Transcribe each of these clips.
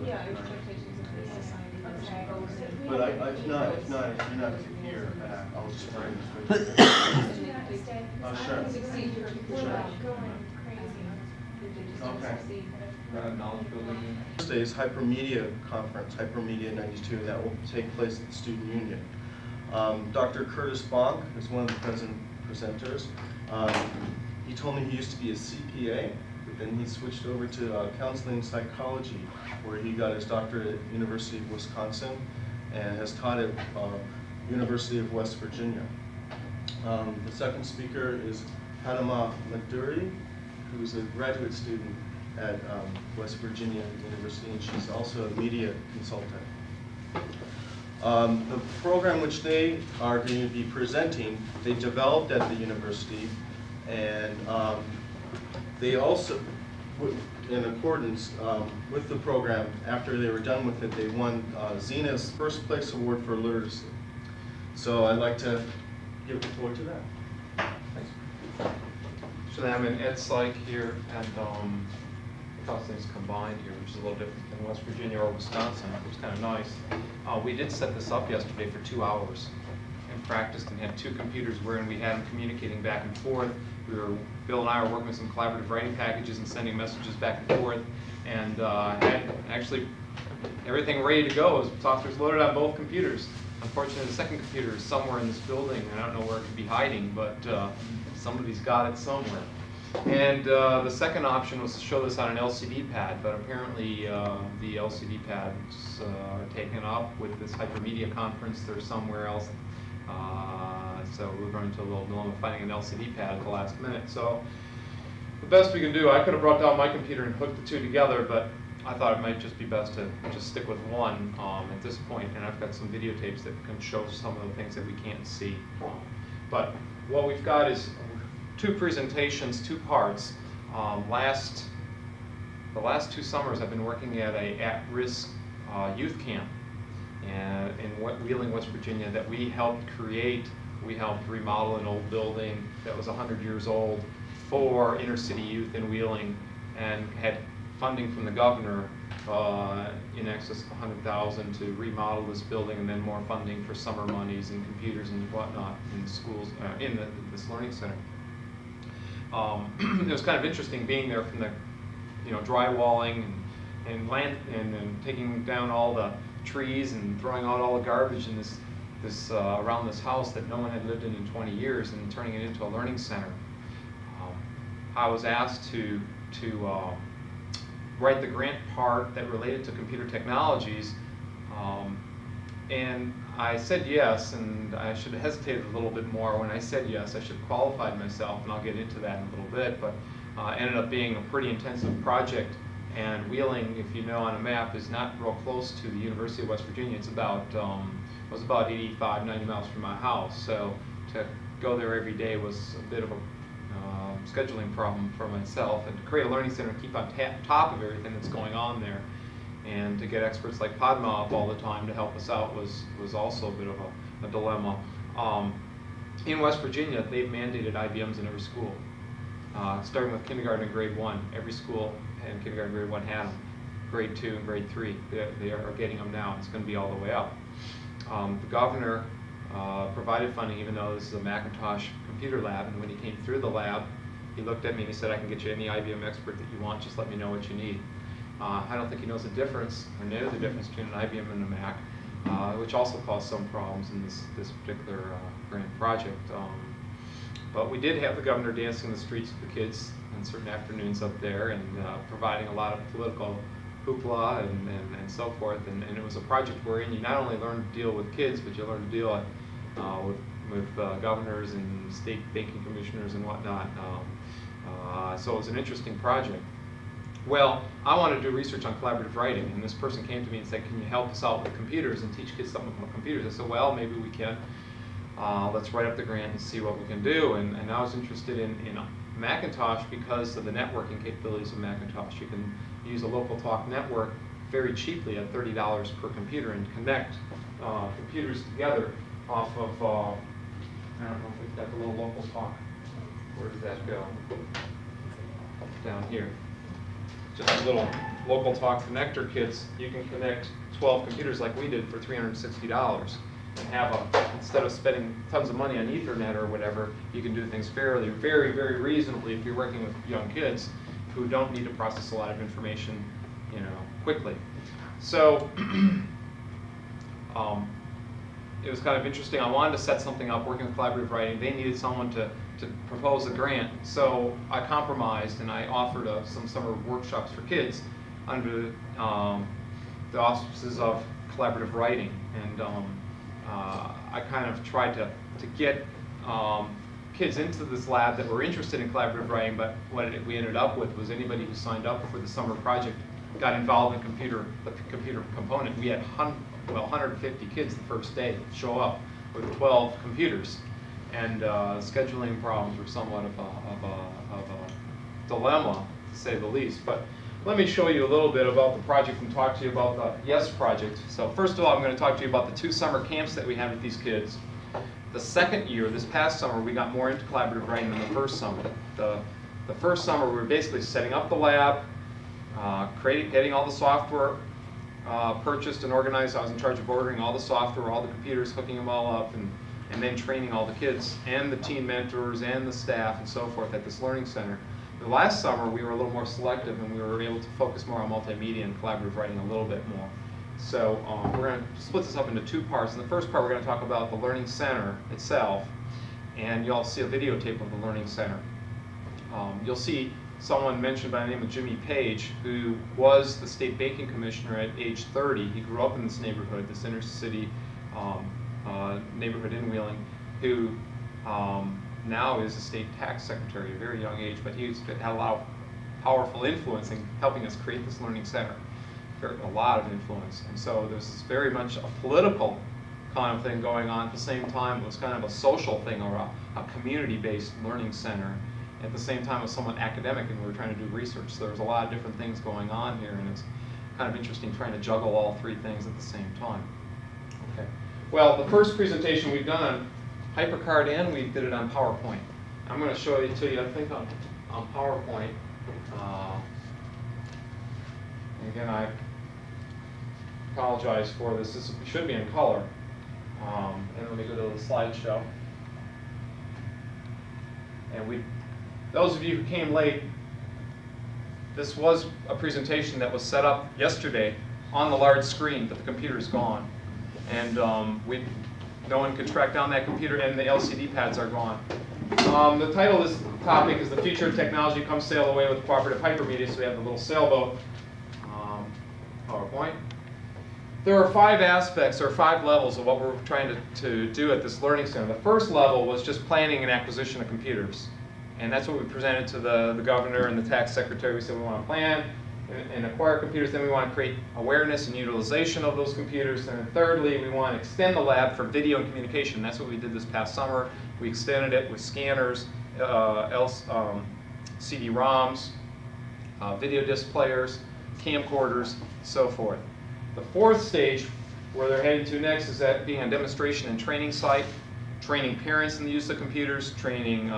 Yeah, expectations of the society. Okay. But if not, if you're not here, I'll just bring this with you. Oh, sure. Okay. Knowledge building. Thursday's Hypermedia Conference, Hypermedia 92, and that will take place at the Student Union. Dr. Curt Bonk is one of the presenters. He told me he used to be a CPA, but then he switched over to counseling and psychology, where he got his doctorate at University of Wisconsin and has taught at University of West Virginia. The second speaker is Padma Medury, who's a graduate student at West Virginia University, and she's also a media consultant. The program which they are going to be presenting, they developed at the university, and they also, in accordance with the program, after they were done with it, they won Zena's first place award for literacy. So I'd like to give the floor to them. Thanks. So I'm in Ed Psych here at Things Combined here, which is a little different than West Virginia or Wisconsin. It was kind of nice. We did set this up yesterday for 2 hours and practiced and had 2 computers wherein we had them communicating back and forth. Bill and I were working with some collaborative writing packages and sending messages back and forth, and had actually everything ready to go. Software's loaded on both computers. Unfortunately, the second computer is somewhere in this building. I don't know where it could be hiding, but somebody's got it somewhere. And the second option was to show this on an LCD pad, but apparently the LCD pads are taken up with this Hypermedia conference. They're somewhere else. So we run into a little dilemma finding an LCD pad at the last minute. So the best we can do, I could have brought down my computer and hooked the 2 together, but I thought it might just be best to just stick with one at this point, and I've got some videotapes that can show some of the things that we can't see. But what we've got is 2 presentations, 2 parts. The last 2 summers I've been working at a at-risk youth camp in Wheeling, West Virginia, that we helped create. We helped remodel an old building that was 100 years old for inner city youth in Wheeling, and had funding from the governor in excess of $100,000 to remodel this building, and then more funding for summer monies and computers and whatnot in schools, in this learning center. It was kind of interesting being there, from the drywalling and taking down all the trees and throwing out all the garbage in this around this house that no one had lived in 20 years, and turning it into a learning center. I was asked to write the grant part that related to computer technologies, and I said yes, and I should have hesitated a little bit more when I said yes. I should have qualified myself, and I'll get into that in a little bit, but ended up being a pretty intensive project. And Wheeling, if you know on a map, is not real close to the University of West Virginia. It's about, was about 85, 90 miles from my house, so to go there every day was a bit of a scheduling problem for myself, and to create a learning center and keep on top of everything that's going on there, and to get experts like Padma up all the time to help us out was also a bit of a dilemma. In West Virginia, they've mandated IBMs in every school, starting with kindergarten and grade 1. Every school in kindergarten and grade 1 had them. Grade 2 and grade 3, they are getting them now. It's going to be all the way up. The governor provided funding, even though this is a Macintosh computer lab, and when he came through the lab, he looked at me and he said, "I can get you any IBM expert that you want, just let me know what you need." I don't think he knows the difference, or knew the difference between an IBM and a Mac, which also caused some problems in this particular grant project. But we did have the governor dancing in the streets with the kids on certain afternoons up there, and providing a lot of political hoopla and so forth. And it was a project wherein you not only learn to deal with kids, but you learn to deal with governors and state banking commissioners and whatnot. So it was an interesting project. Well, I wanted to do research on collaborative writing, and this person came to me and said, "Can you help us out with computers and teach kids something about computers?" I said, "Well, maybe we can. Let's write up the grant and see what we can do." And I was interested in Macintosh because of the networking capabilities of Macintosh. You can use a local talk network very cheaply at $30 per computer and connect computers together off of, I don't know if we've got the little local talk. Where does that go? Down here. just a little local talk connector kits, you can connect 12 computers like we did for $360 and have instead of spending tons of money on Ethernet or whatever, you can do things very, very reasonably if you're working with young kids who don't need to process a lot of information, quickly. So it was kind of interesting. I wanted to set something up working with collaborative writing. They needed someone to propose a grant. So I compromised and I offered some summer workshops for kids under the auspices of collaborative writing. And I kind of tried to get kids into this lab that were interested in collaborative writing, but what we ended up with was anybody who signed up for the summer project got involved in the computer component. We had 150 kids the first day show up with 12 computers, and scheduling problems were somewhat of a dilemma, to say the least. But let me show you a little bit about the project and talk to you about the YES project. So first of all, I'm going to talk to you about the 2 summer camps that we had with these kids. The second year, this past summer, we got more into collaborative writing than the first summer. The first summer, we were basically setting up the lab, getting all the software purchased and organized. I was in charge of ordering all the software, all the computers, hooking them all up, and then training all the kids and the team mentors and the staff and so forth at this learning center. The last summer, we were a little more selective and we were able to focus more on multimedia and collaborative writing a little bit more. So we're going to split this up into 2 parts. In the first part, we're going to talk about the learning center itself, and you'll see a videotape of the learning center. You'll see someone mentioned by the name of Jimmy Page, who was the state banking commissioner at age 30. He grew up in this neighborhood, this inner city neighborhood in Wheeling, who now is a state tax secretary at a very young age, but he's had a lot of powerful influence in helping us create this learning center. A lot of influence. And so there's this very much a political kind of thing going on. At the same time, it was kind of a social thing, or a community-based learning center. At the same time, it was somewhat academic, and we were trying to do research. So there's a lot of different things going on here, and it's kind of interesting trying to juggle all 3 things at the same time. Okay. Well, the first presentation we've done on HyperCard, and we did it on PowerPoint. I'm going to show it to you, I think, on PowerPoint. And again, I apologize for this. This should be in color. And let me go to the slideshow. And those of you who came late, this was a presentation that was set up yesterday on the large screen, but the computer is gone. And no one could track down that computer, and the LCD pads are gone. The title of this topic is "The Future of Technology Come Sail Away with Cooperative Hypermedia." So we have the little sailboat. PowerPoint. There are 5 aspects or 5 levels of what we're trying to do at this learning center. The first level was just planning and acquisition of computers. And that's what we presented to the governor and the tax secretary. We said we want to plan and acquire computers. Then we want to create awareness and utilization of those computers. And then thirdly, we want to extend the lab for video and communication. That's what we did this past summer. We extended it with scanners, CD-ROMs, video disc players, camcorders, so forth. The 4th stage, where they're heading to next, is that being a demonstration and training site, training parents in the use of computers, training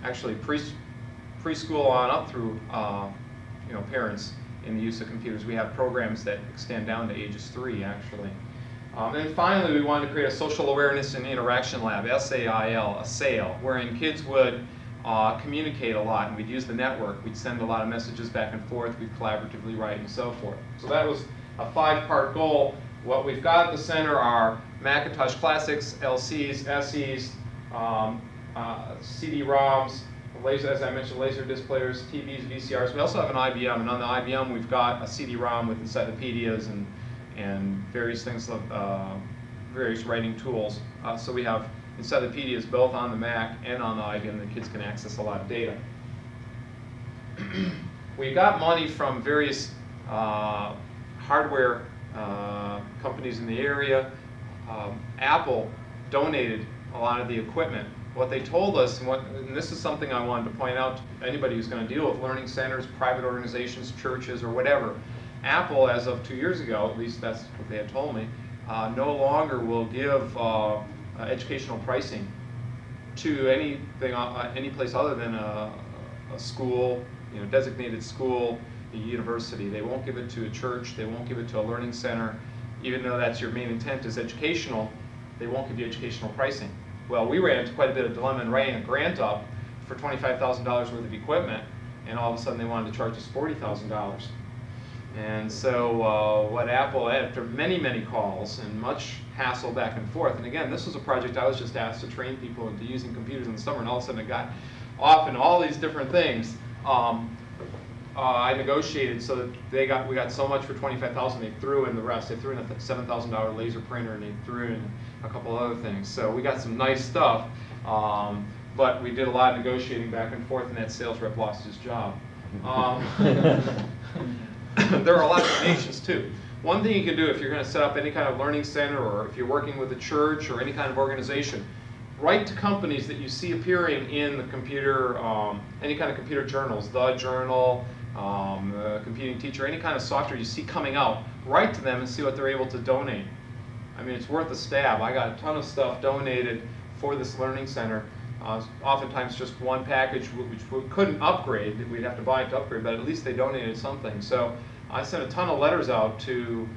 actually preschool on up through parents in the use of computers. We have programs that extend down to ages 3, actually. And finally, we wanted to create a social awareness and interaction lab, SAIL, a SAIL, wherein kids would communicate a lot, and we'd use the network. We'd send a lot of messages back and forth. We'd collaboratively write and so forth. So that was a 5-part goal. What we've got at the center are Macintosh Classics, LCs, SEs, CD-ROMs, as I mentioned, laser disc players, TVs, VCRs. We also have an IBM, and on the IBM we've got a CD-ROM with encyclopedias and various things, various writing tools. So we have encyclopedias both on the Mac and on the IBM. The kids can access a lot of data. We got money from various hardware companies in the area. Apple donated a lot of the equipment. What they told us, and this is something I wanted to point out to anybody who's going to deal with learning centers, private organizations, churches, or whatever. Apple, as of 2 years ago, at least that's what they had told me, no longer will give educational pricing to anything, any place other than a school, designated school, a university. They won't give it to a church. They won't give it to a learning center. Even though that's your main intent is educational, they won't give you educational pricing. Well, we ran into quite a bit of dilemma in writing a grant up for $25,000 worth of equipment, and all of a sudden they wanted to charge us $40,000. And so what Apple, after many, many calls and much hassle back and forth, and again, this was a project I was just asked to train people into using computers in the summer, and all of a sudden it got off in all these different things. I negotiated so that we got so much for $25,000, they threw in the rest. They threw in a $7,000 laser printer, and they threw in a couple other things. So we got some nice stuff, but we did a lot of negotiating back and forth, and that sales rep lost his job. There are a lot of donations too. One thing you can do if you're going to set up any kind of learning center, or if you're working with a church or any kind of organization, write to companies that you see appearing in the computer, any kind of computer journals, The Journal, Computing Teacher, any kind of software you see coming out. Write to them and see what they're able to donate. I mean, it's worth a stab. I got a ton of stuff donated for this learning center. Oftentimes just one package which we couldn't upgrade. We'd have to buy it to upgrade, but at least they donated something. So I sent a ton of letters out to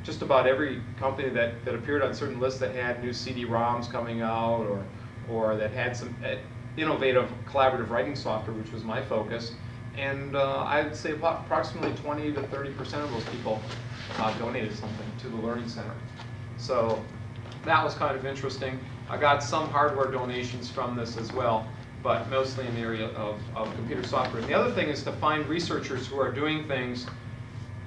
just about every company that appeared on certain lists that had new CD-ROMs coming out, or that had some innovative collaborative writing software, which was my focus. And I'd say about approximately 20 to 30% of those people donated something to the Learning Center. So that was kind of interesting. I got some hardware donations from this as well, but mostly in the area of computer software. And the other thing is to find researchers who are doing things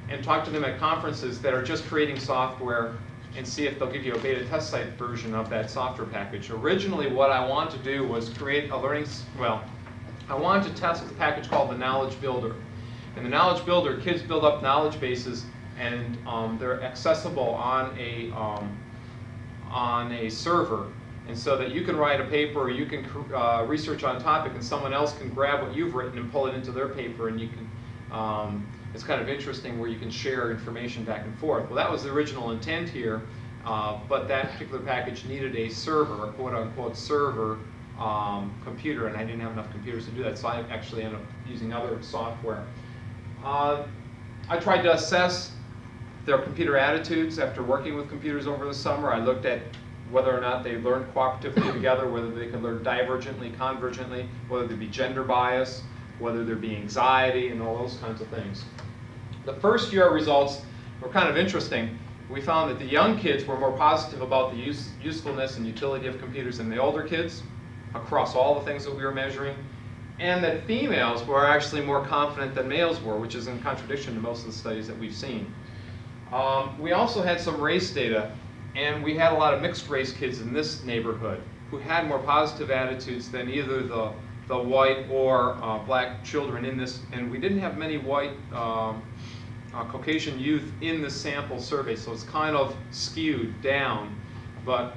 and talk to them at conferences that are just creating software, and see if they'll give you a beta test site version of that software package. Originally, what I wanted to do was create a I wanted to test a package called the Knowledge Builder. In the Knowledge Builder, kids build up knowledge bases, and they're accessible on a server. And so that you can write a paper, or you can research on a topic, and someone else can grab what you've written and pull it into their paper, and you can, it's kind of interesting where you can share information back and forth. Well, that was the original intent here, but that particular package needed a server, a quote-unquote server computer, and I didn't have enough computers to do that, so I actually ended up using other software. I tried to assess their computer attitudes after working with computers over the summer. I looked at whether or not they learned cooperatively together, whether they could learn divergently, convergently, whether there be gender bias, whether there be anxiety, and all those kinds of things. The first year results were kind of interesting. We found that the young kids were more positive about the usefulness and utility of computers than the older kids, across all the things that we were measuring, and that females were actually more confident than males were, which is in contradiction to most of the studies that we've seen. We also had some race data, and we had a lot of mixed race kids in this neighborhood who had more positive attitudes than either the white or black children in this, and we didn't have many white Caucasian youth in the sample survey, so it's kind of skewed down. But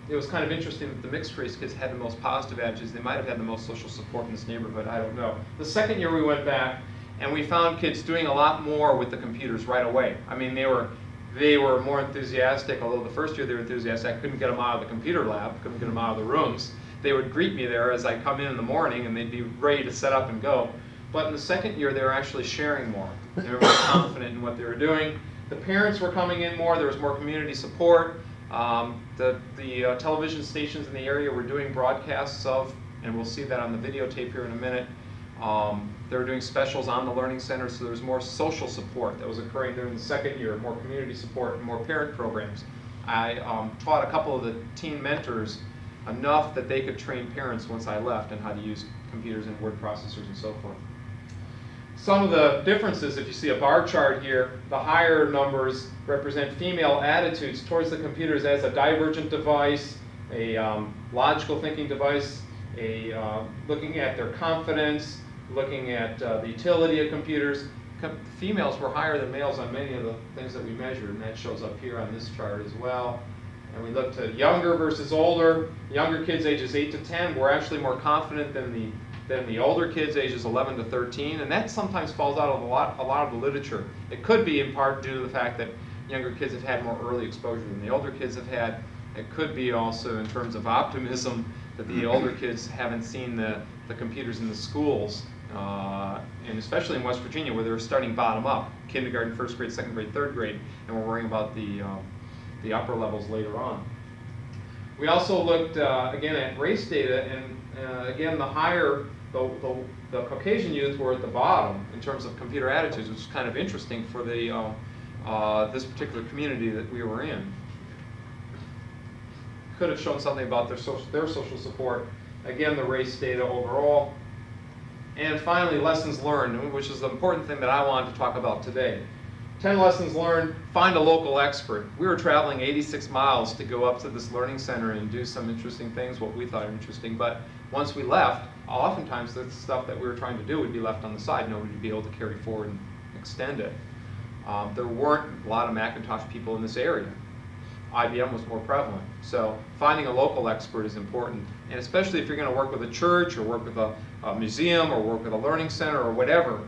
it was kind of interesting that the mixed race kids had the most positive attitudes. They might have had the most social support in this neighborhood, I don't know. The second year we went back, and we found kids doing a lot more with the computers right away. I mean, they were more enthusiastic, although the first year they were enthusiastic. I couldn't get them out of the computer lab, couldn't get them out of the rooms. They would greet me there as I come in the morning, and they'd be ready to set up and go. But in the second year, they were actually sharing more. They were more confident in what they were doing. The parents were coming in more. There was more community support. The television stations in the area were doing broadcasts of, and we'll see that on the videotape here in a minute. They were doing specials on the Learning Center, so there was more social support that was occurring during the second year, more community support, and more parent programs. I taught a couple of the teen mentors enough that they could train parents once I left on how to use computers and word processors and so forth. Some of the differences, if you see a bar chart here, the higher numbers represent female attitudes towards the computers as a divergent device, a logical thinking device, looking at their confidence, looking at the utility of computers. Females were higher than males on many of the things that we measured, and that shows up here on this chart as well. And we looked at younger versus older. Younger kids ages 8 to 10 were actually more confident than the older kids ages 11 to 13, and that sometimes falls out of a lot of the literature. It could be in part due to the fact that younger kids have had more early exposure than the older kids have had. It could be also in terms of optimism that the older kids haven't seen the computers in the schools, and especially in West Virginia where they're starting bottom up, kindergarten, first grade, second grade, third grade, and we're worrying about the upper levels later on. We also looked again at race data, and again the higher, the Caucasian youth were at the bottom in terms of computer attitudes, which is kind of interesting for the this particular community that we were in. Could have shown something about their social support. Again, the race data overall. And finally, lessons learned, which is the important thing that I wanted to talk about today. 10 lessons learned, find a local expert. We were traveling 86 miles to go up to this learning center and do some interesting things, what we thought were interesting. But once we left, oftentimes the stuff that we were trying to do would be left on the side. Nobody would be able to carry forward and extend it. There weren't a lot of Macintosh people in this area. IBM was more prevalent. So finding a local expert is important. And especially if you're going to work with a church or work with a museum or work with a learning center or whatever,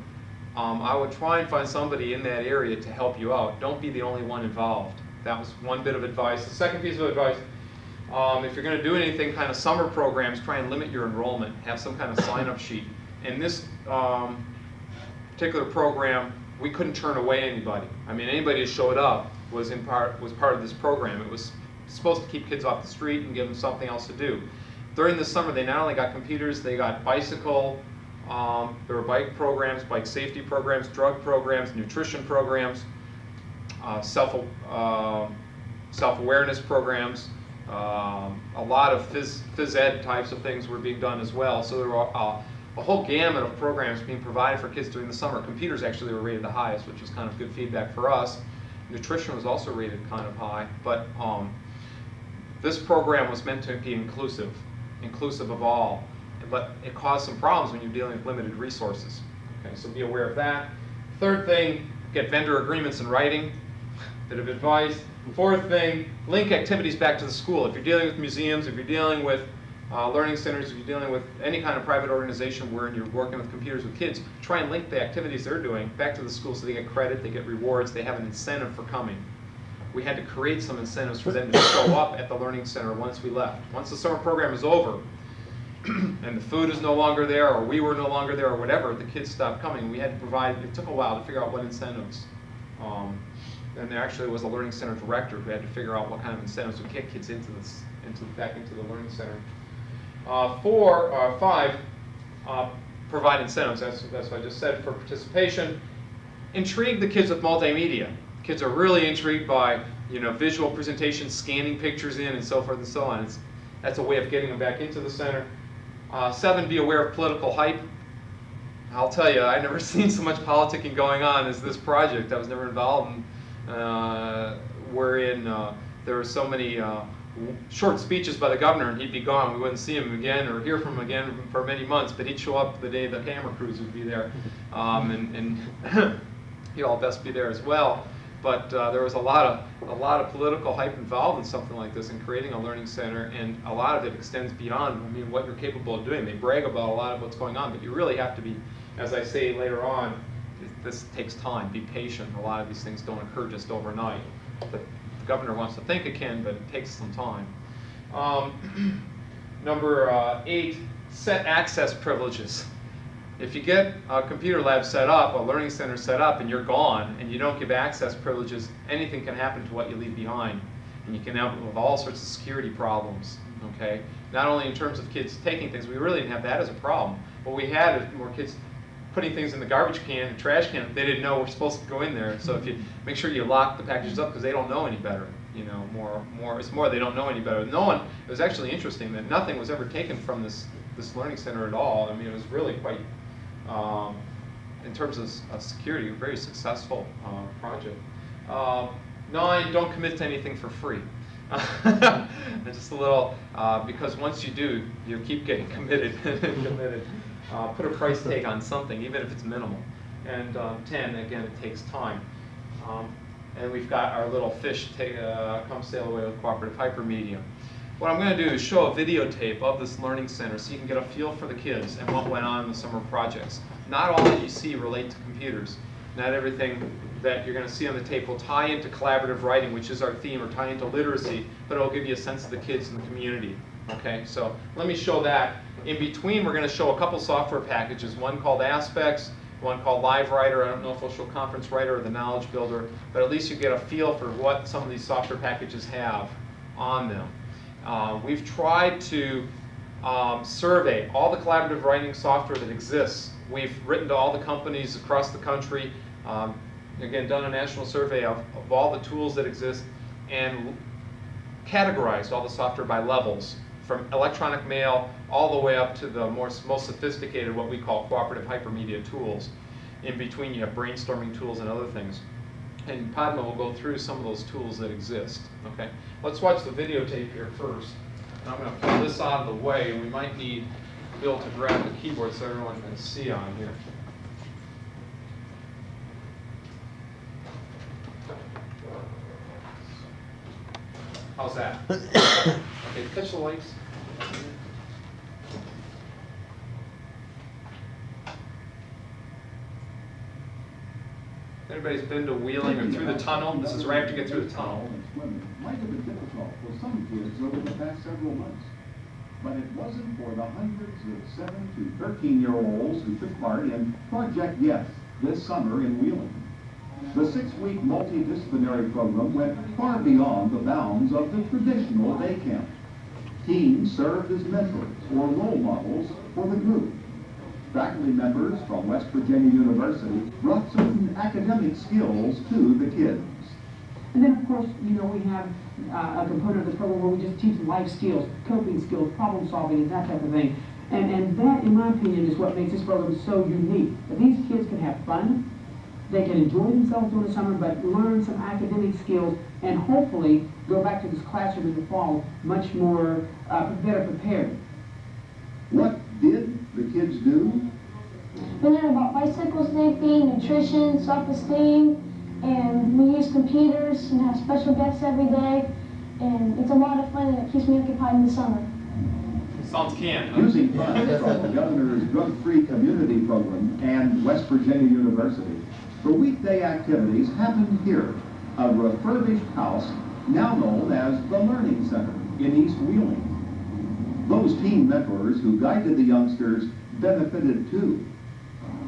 I would try and find somebody in that area to help you out. Don't be the only one involved. That was one bit of advice. The second piece of advice, if you're going to do anything kind of summer programs, try and limit your enrollment. Have some kind of sign-up sheet. In this particular program, we couldn't turn away anybody. I mean, anybody who showed up was part of this program. It was supposed to keep kids off the street and give them something else to do. During the summer, they not only got computers, they got bicycle, there were bike programs, bike safety programs, drug programs, nutrition programs, self-awareness programs. A lot of phys ed types of things were being done as well. So there were a whole gamut of programs being provided for kids during the summer. Computers actually were rated the highest, which was kind of good feedback for us. Nutrition was also rated kind of high, but this program was meant to be inclusive of all, but it caused some problems when you're dealing with limited resources. Okay, so be aware of that. Third thing, get vendor agreements in writing. Bit of advice. Fourth thing, link activities back to the school. If you're dealing with museums, if you're dealing with learning centers, if you're dealing with any kind of private organization where you're working with computers with kids, try and link the activities they're doing back to the school so they get credit, they get rewards, they have an incentive for coming. We had to create some incentives for them to show up at the learning center once we left. Once the summer program is over and the food is no longer there, or we were no longer there, or whatever, the kids stopped coming. We had to provide, it took a while to figure out what incentives. And there actually was a learning center director who had to figure out what kind of incentives would get kids back into the learning center. 5, provide incentives. That's what I just said for participation. Intrigue the kids with multimedia. Kids are really intrigued by visual presentations, scanning pictures in, and so forth and so on. That's a way of getting them back into the center. 7, be aware of political hype. I'll tell you, I've never seen so much politicking going on as this project. I was never involved in, wherein there were so many short speeches by the governor, and he'd be gone. We wouldn't see him again or hear from him again for many months, but he'd show up the day the camera crews would be there. And you all best be there as well. But there was a lot of political hype involved in something like this, in creating a learning center, and a lot of it extends beyond, what you're capable of doing. They brag about a lot of what's going on, but you really have to be, as I say later on, this takes time. Be patient. A lot of these things don't occur just overnight. The governor wants to think it can, but it takes some time. Number 8, set access privileges. If you get a computer lab set up, a learning center set up, and you're gone, and you don't give access privileges, anything can happen to what you leave behind. And you can end up with all sorts of security problems, okay? Not only in terms of kids taking things, we really didn't have that as a problem. What we had is more kids putting things in the garbage can, the trash can, they didn't know were supposed to go in there. So if you make sure you lock the packages up, because they don't know any better. It's more they don't know any better. It was actually interesting that nothing was ever taken from this learning center at all. It was really quite, in terms of security, a very successful project. 9, don't commit to anything for free. Just a little, because once you do, you keep getting committed. Put a price tag on something, even if it's minimal. And 10, again, it takes time. And we've got our little fish, come sail away with cooperative hypermedia. What I'm going to do is show a videotape of this learning center so you can get a feel for the kids and what went on in the summer projects. Not all that you see relate to computers. Not everything that you're going to see on the tape will tie into collaborative writing, which is our theme, or tie into literacy, but it'll give you a sense of the kids in the community. Okay, so let me show that. In between, we're going to show a couple software packages, one called Aspects, one called Live Writer. I don't know if we'll show Conference Writer or the Knowledge Builder, but at least you get a feel for what some of these software packages have on them. We've tried to survey all the collaborative writing software that exists. We've written to all the companies across the country, again, done a national survey of all the tools that exist, and categorized all the software by levels, from electronic mail all the way up to the most sophisticated, what we call cooperative hypermedia tools. In between, you have brainstorming tools and other things. And Padma will go through some of those tools that exist. Okay, let's watch the videotape here first. And I'm going to pull this out of the way, and we might need Bill to grab the keyboard so everyone can see on here. How's that? Okay, catch the lights. Everybody's been to Wheeling or through the tunnel? This is right after you get through the tunnel. Might have been difficult for some kids over the past several months, but it wasn't for the hundreds of 7 to 13-year-olds who took part in Project Yes this summer in Wheeling. The 6-week multidisciplinary program went far beyond the bounds of the traditional day camp. Teams served as mentors or role models for the group. Faculty members from West Virginia University brought certain academic skills to the kids. And then, of course, you know, we have a component of the program where we just teach life skills, coping skills, problem solving, and that type of thing. And that, in my opinion, is what makes this program so unique. That these kids can have fun, they can enjoy themselves during the summer, but learn some academic skills, and hopefully go back to this classroom in the fall much more better prepared. What did the kids do? We learn about bicycle safety, nutrition, self-esteem, and we use computers and have special guests every day, and it's a lot of fun and it keeps me occupied in the summer. Sounds canned, huh? Using funds from the Governor's Drug-Free Community Program and West Virginia University, the weekday activities happened here, a refurbished house now known as the Learning Center in East Wheeling. Those team mentors who guided the youngsters benefited too.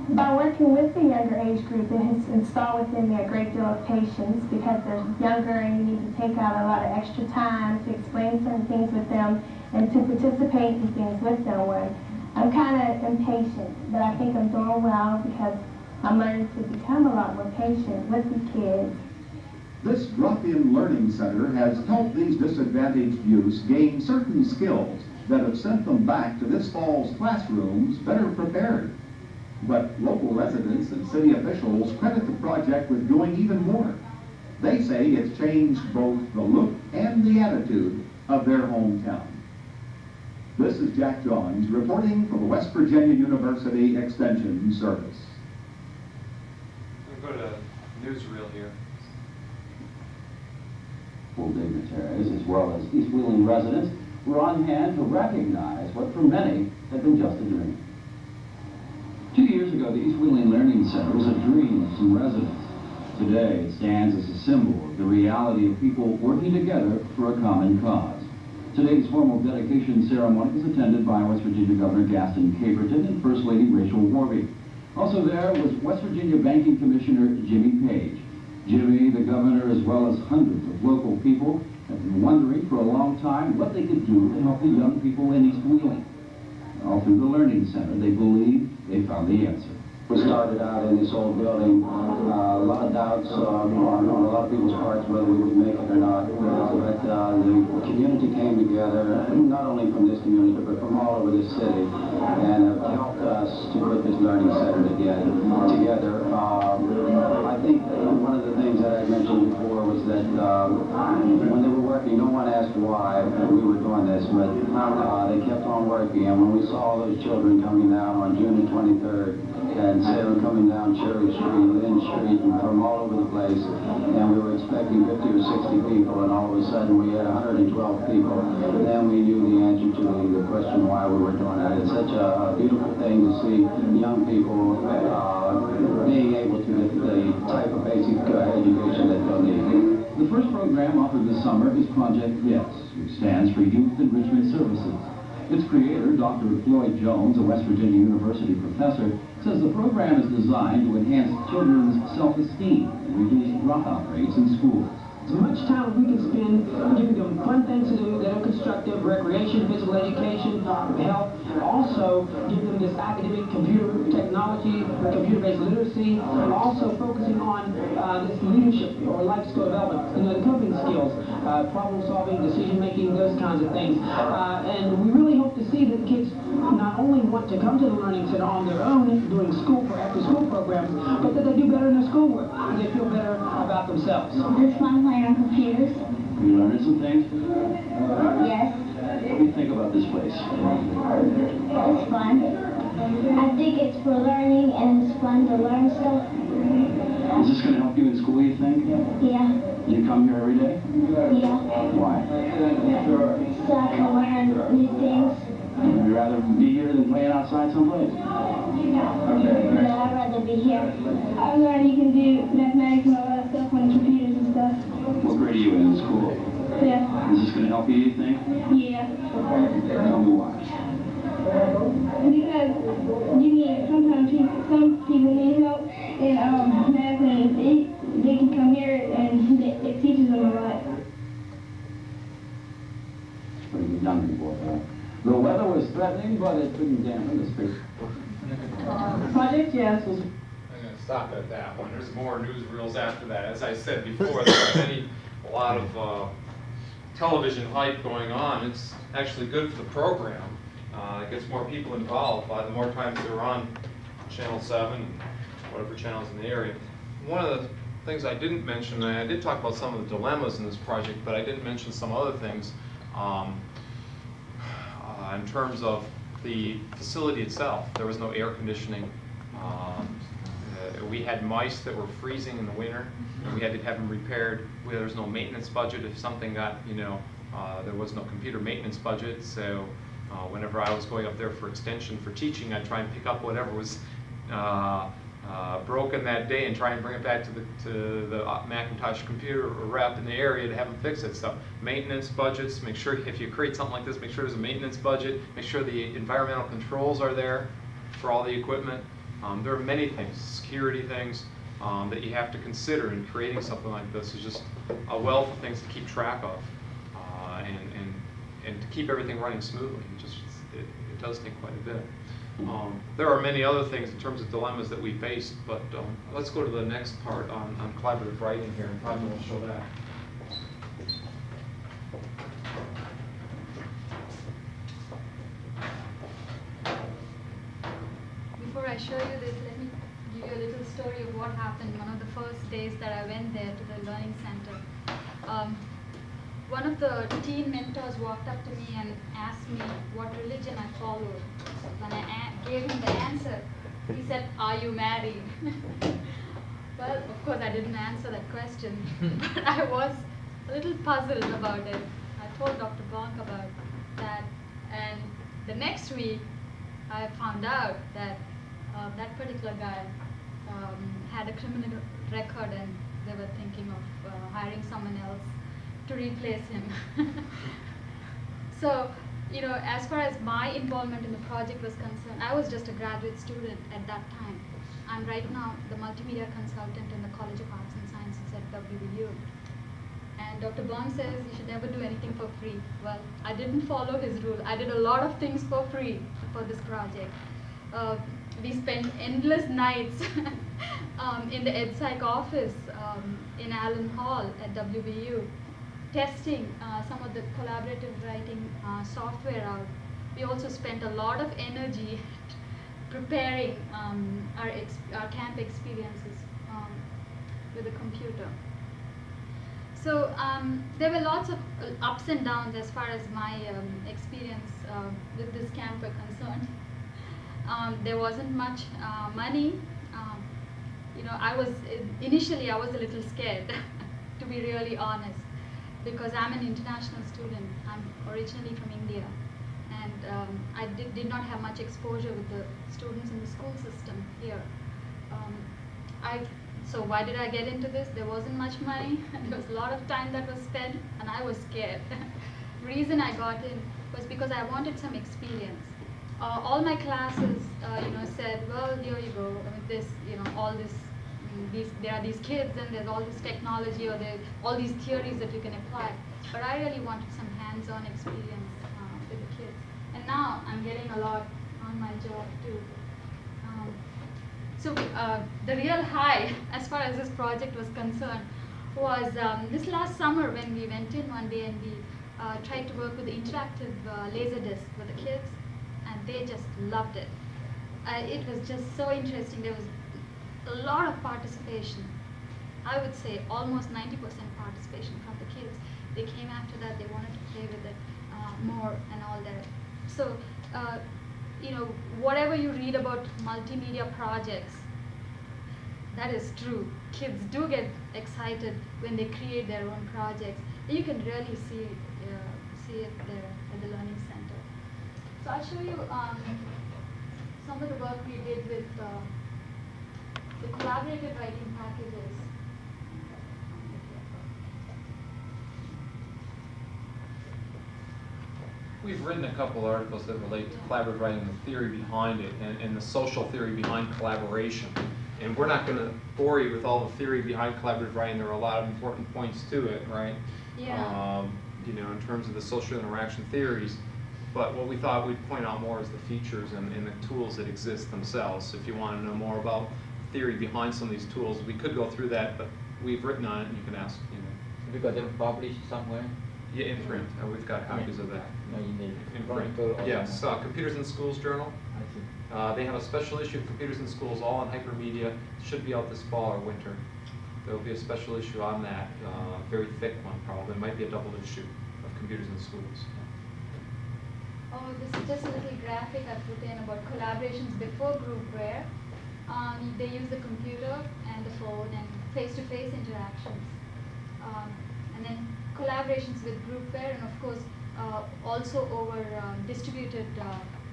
By working with the younger age group, it has installed within me a great deal of patience because they're younger and you need to take out a lot of extra time to explain certain things with them and to participate in things with them. Where I'm kind of impatient, but I think I'm doing well because I'm learning to become a lot more patient with the kids. This drop-in learning center has helped these disadvantaged youths gain certain skills that have sent them back to this fall's classrooms better prepared. But local residents and city officials credit the project with doing even more. They say it's changed both the look and the attitude of their hometown. This is Jack Johns reporting for the West Virginia University Extension Service. I'm going to go to newsreel here. Full dignitaries as well as East Wheeling residents were on hand to recognize what for many had been just a dream. 2 years ago, the East Wheeling Learning Center was a dream of some residents. Today, it stands as a symbol of the reality of people working together for a common cause. Today's formal dedication ceremony was attended by West Virginia Governor Gaston Caperton and First Lady Rachel Warby. Also there was West Virginia Banking Commissioner Jimmy Page. Jimmy, the governor, as well as hundreds of local people, have been wondering for a long time what they could do to help the young people in East Wheeling. All through the Learning Center, they believe they found the answer. We started out in this old building, a lot of doubts on a lot of people's parts whether we would make it or not, but the community came together, not only from this community, but from all over the city, and have helped us to put this learning center together. I think one of the things that I mentioned before was that when they were working, no one asked why we were doing this, but they kept on working, and when we saw those children coming down on June the 23rd, and they were coming down Cherry Street, Lynn Street, and from all over the place, and we were expecting 50 or 60 people, and all of a sudden we had 112 people, and then we knew the answer to the question why we were doing it. It's such a beautiful thing to see young people being able to get the type of basic education that they'll need. The first program offered this summer is Project Yes, which stands for Youth Enrichment Services. Its creator, Dr. Floyd Jones, a West Virginia University professor, says the program is designed to enhance children's self-esteem and reduce dropout rates in schools. As much time we can spend giving them fun things to do that are constructive, recreation, physical education, health, also give them this academic computer technology, computer-based literacy, also focusing on this leadership or life skill development, the coping skills, problem solving, decision making, those kinds of things. And we really hope to see that kids not only want to come to the Learning Center on their own doing school for after school programs, but that they do better in their schoolwork and they feel better about themselves. It's fun playing on computers. You learning some things? Yes. What do you think about this place? It's fun. I think it's for learning and it's fun to learn stuff. Is this going to help you in school, you think? Yeah. You come here every day? Yeah. Why? So I can learn new things. Would you rather be here than playing outside someplace? No, I'd rather be here. I learned you can do mathematics and all that stuff on computers and stuff. What grade are you in school? Yeah. Is this going to help you, you think? Yeah. Tell me why. Because you need, sometimes some people need help in math and they can come here and it teaches them a lot. Pretty good young people, huh? The weather was threatening, but it couldn't dampen the spirit. Project Yes was I'm going to stop at that one. There's more newsreels after that. As I said before, there's a lot of television hype going on. It's actually good for the program. It gets more people involved by the more times they're on Channel 7 and whatever channels in the area. One of the things I didn't mention, and I did talk about some of the dilemmas in this project, but I didn't mention some other things in terms of the facility itself. There was no air conditioning. We had mice that were freezing in the winter, and we had to have them repaired. There was no maintenance budget. If something got, there was no computer maintenance budget, so whenever I was going up there for extension for teaching, I'd try and pick up whatever was broken that day and try and bring it back to the Macintosh computer rep in the area to have them fix it. So maintenance budgets, make sure if you create something like this, make sure there's a maintenance budget, make sure the environmental controls are there for all the equipment. There are many things, security things, that you have to consider in creating something like this. It's just a wealth of things to keep track of and to keep everything running smoothly. It does take quite a bit. There are many other things in terms of dilemmas that we faced, but let's go to the next part on collaborative writing here, and Padma will show that. Before I show you this, let me give you a little story of what happened one of the first days that I went there to the Learning Center. One of the teen mentors walked up to me and asked me what religion I followed. When I gave him the answer, he said, "Are you married?" Well, of course, I didn't answer that question, but I was a little puzzled about it. I told Dr. Bonk about that, and the next week, I found out that that particular guy had a criminal record, and they were thinking of hiring someone else to replace him. So, as far as my involvement in the project was concerned, I was just a graduate student at that time. I'm right now the multimedia consultant in the College of Arts and Sciences at WVU. And Dr. Bonk says you should never do anything for free. Well, I didn't follow his rule. I did a lot of things for free for this project. We spent endless nights in the EdSpsych office in Allen Hall at WVU, testing some of the collaborative writing software out. We also spent a lot of energy preparing our camp experiences with a computer. So there were lots of ups and downs as far as my experience with this camp were concerned. There wasn't much money. Initially I was a little scared, to be really honest, because I'm an international student. I'm originally from India, and I did not have much exposure with the students in the school system here. So why did I get into this? There wasn't much money, and there was a lot of time that was spent, and I was scared. reason I got in was because I wanted some experience. All my classes, said, well, here you go with this, all this, there are these kids and there's all this technology or there all these theories that you can apply. But I really wanted some hands-on experience with the kids. And now I'm getting a lot on my job too. So the real high, as far as this project was concerned, was this last summer when we went in one day and we tried to work with the interactive laser disc with the kids, and they just loved it. It was just so interesting. There was a lot of participation. I would say almost 90% participation from the kids. They came after that, they wanted to play with it more and all that. So, whatever you read about multimedia projects, that is true. Kids do get excited when they create their own projects. You can really see it there at the Learning Center. So I'll show you some of the work we did with the collaborative writing packages. We've written a couple articles that relate to collaborative writing and the theory behind it and the social theory behind collaboration. And we're not going to bore you with all the theory behind collaborative writing. There are a lot of important points to it, right? Yeah. In terms of the social interaction theories. But what we thought we'd point out more is the features and the tools that exist themselves. So if you want to know more about the theory behind some of these tools, we could go through that, but we've written on it and you can ask, Have you got them published somewhere? Yeah, in print. We've got copies of that. No, you need In print. Chronicle or Yes, Computers in Schools Journal. I see. They have a special issue of Computers in Schools, all on hypermedia. It should be out this fall or winter. There will be a special issue on that, very thick one probably. It might be a double issue of Computers in Schools. Oh, this is just a little graphic I put in about collaborations before groupware. They use the computer and the phone and face-to-face interactions. And then collaborations with groupware and of course also over distributed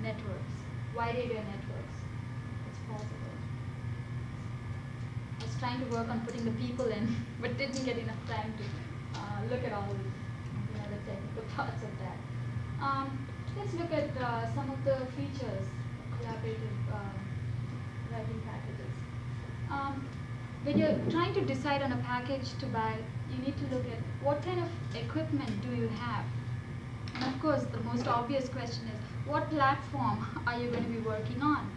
networks, wide area networks. It's possible. I was trying to work on putting the people in, but didn't get enough time to look at all the technical parts of that. Let's look at some of the features of collaborative writing packages. When you're trying to decide on a package to buy, you need to look at what kind of equipment do you have. And of course, the most obvious question is, what platform are you going to be working on?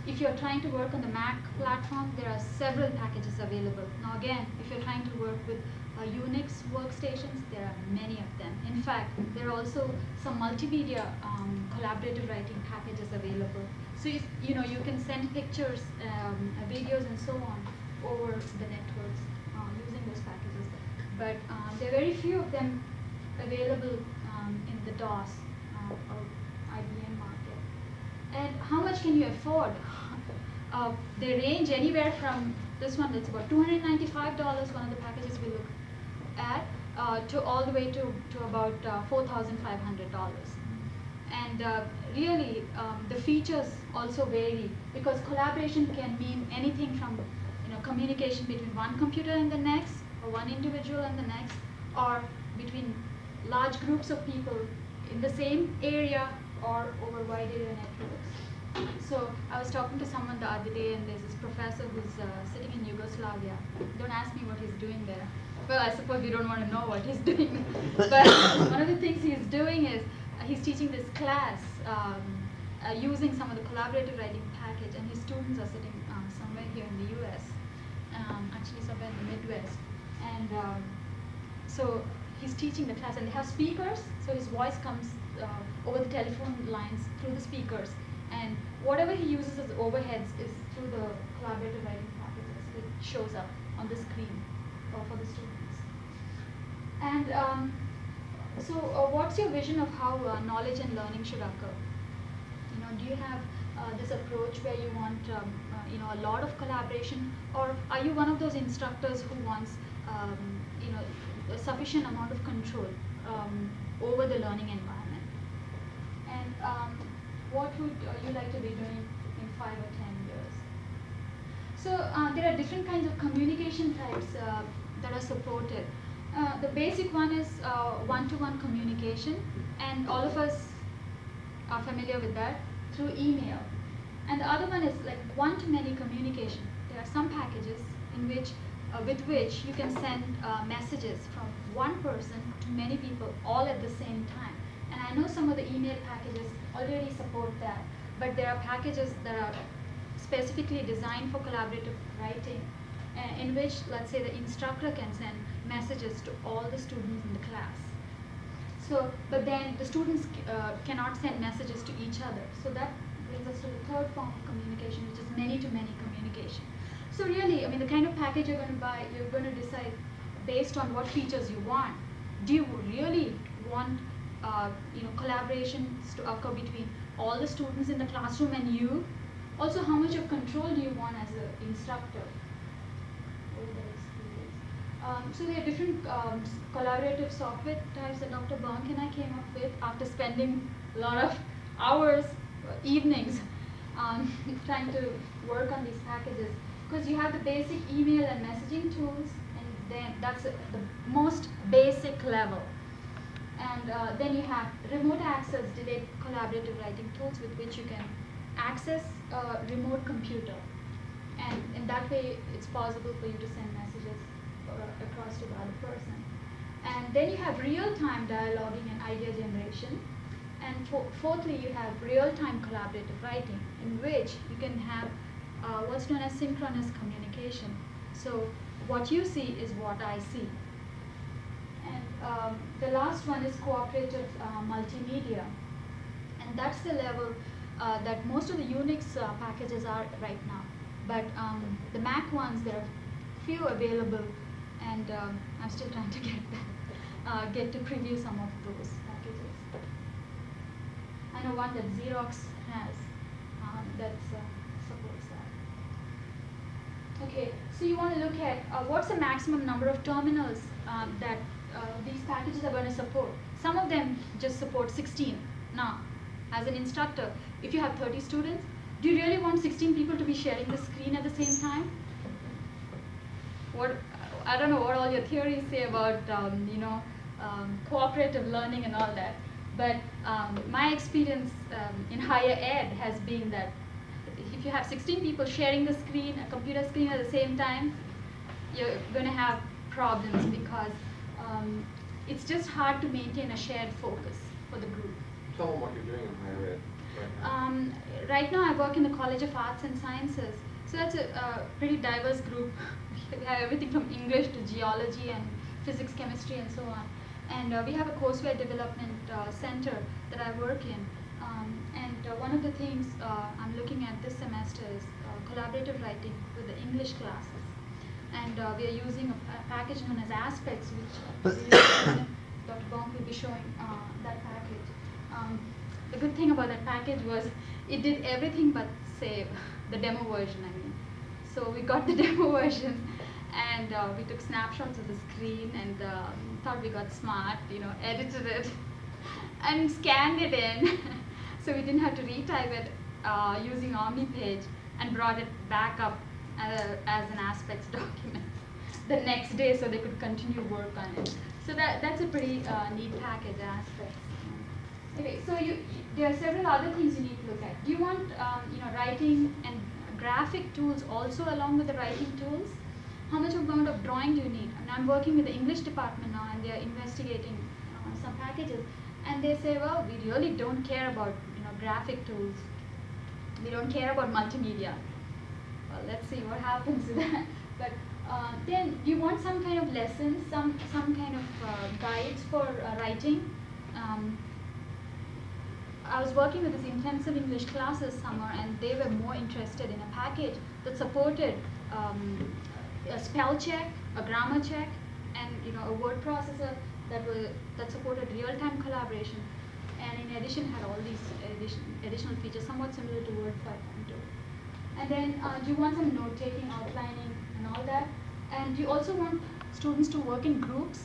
If you're trying to work on the Mac platform, there are several packages available. Now again, if you're trying to work with Unix workstations, there are many of them. In fact, there are also some multimedia collaborative writing packages available. So you can send pictures, videos, and so on over the networks using those packages. But there are very few of them available in the DOS or IBM market. And how much can you afford? They range anywhere from this one that's about $295, one of the packages we look at, to all the way to about $4,500. And really, the features also vary because collaboration can mean anything from communication between one computer and the next, or one individual and the next, or between large groups of people in the same area or over wide area networks. So I was talking to someone the other day, and there's this professor who's sitting in Yugoslavia. Don't ask me what he's doing there. Well, I suppose you don't want to know what he's doing. But one of the things he's doing is he's teaching this class using some of the collaborative writing package, and his students are sitting somewhere here in the US, actually somewhere in the Midwest. And so he's teaching the class, and they have speakers, so his voice comes over the telephone lines through the speakers. And whatever he uses as overheads is through the collaborative writing packages. It shows up on the screen for the students. And so what's your vision of how knowledge and learning should occur? Do you have this approach where you want a lot of collaboration, or are you one of those instructors who wants a sufficient amount of control over the learning environment? And what would you like to be doing in 5 or 10 years? So there are different kinds of communication types that are supported. The basic one is one-to-one communication, and all of us are familiar with that through email. And the other one is like one-to-many communication. There are some packages in which, with which you can send messages from one person to many people all at the same time. And I know some of the email packages already support that, but there are packages that are specifically designed for collaborative writing, in which, let's say, the instructor can send messages to all the students in the class. So, but then the students cannot send messages to each other. So that brings us to the third form of communication, which is many-to-many communication. So really, I mean, the kind of package you're going to buy, you're going to decide based on what features you want. Do you really want collaborations to occur between all the students in the classroom and you? Also, how much of control do you want as an instructor over the experience? So there are different collaborative software types that Dr. Bonk and I came up with after spending a lot of hours, evenings, trying to work on these packages. Because you have the basic email and messaging tools, and then that's the most basic level. And then you have remote access delayed collaborative writing tools with which you can access a remote computer. And in that way, it's possible for you to send messages across to the other person. And then you have real-time dialoguing and idea generation. And fourthly, you have real-time collaborative writing, in which you can have what's known as synchronous communication. So what you see is what I see. And the last one is cooperative multimedia. And that's the level that most of the Unix packages are right now. But the Mac ones, there are few available, and I'm still trying to get to preview some of those packages. I know one that Xerox has that supports that. Okay, so you want to look at what's the maximum number of terminals that these packages are going to support. Some of them just support 16. Now, as an instructor, if you have 30 students, do you really want 16 people to be sharing the screen at the same time? I don't know what all your theories say about cooperative learning and all that, but my experience in higher ed has been that if you have 16 people sharing the screen, a computer screen at the same time, you're going to have problems because it's just hard to maintain a shared focus for the group. Tell them what you're doing in higher ed right now. Right now I work in the College of Arts and Sciences. So that's a pretty diverse group. We have everything from English to geology and physics, chemistry, and so on. And we have a Courseware development center that I work in. One of the things I'm looking at this semester is collaborative writing with the English classes. And we are using a package known as Aspects, which Dr. Bonk will be showing that package. The good thing about that package was it did everything but save the demo version, I mean. So we got the demo version, and we took snapshots of the screen and thought we got smart, edited it and scanned it in. So we didn't have to retype it using OmniPage, and brought it back up as an Aspects document the next day so they could continue work on it. So that's a pretty neat package, Aspects. Okay, so there are several other things you need to look at. Do you want writing and graphic tools also along with the writing tools? How much amount of drawing do you need? I mean, I'm working with the English department now, and they're investigating some packages, and they say, well, we really don't care about graphic tools. We don't care about multimedia. Well, let's see what happens with that. But then you want some kind of lessons, some kind of guides for writing. I was working with this intensive English class this summer, and they were more interested in a package that supported a spell check, a grammar check, and a word processor that supported real-time collaboration, and in addition had all these additional features, somewhat similar to Word 5.2. And then do you want some note-taking, outlining, and all that? And do you also want students to work in groups?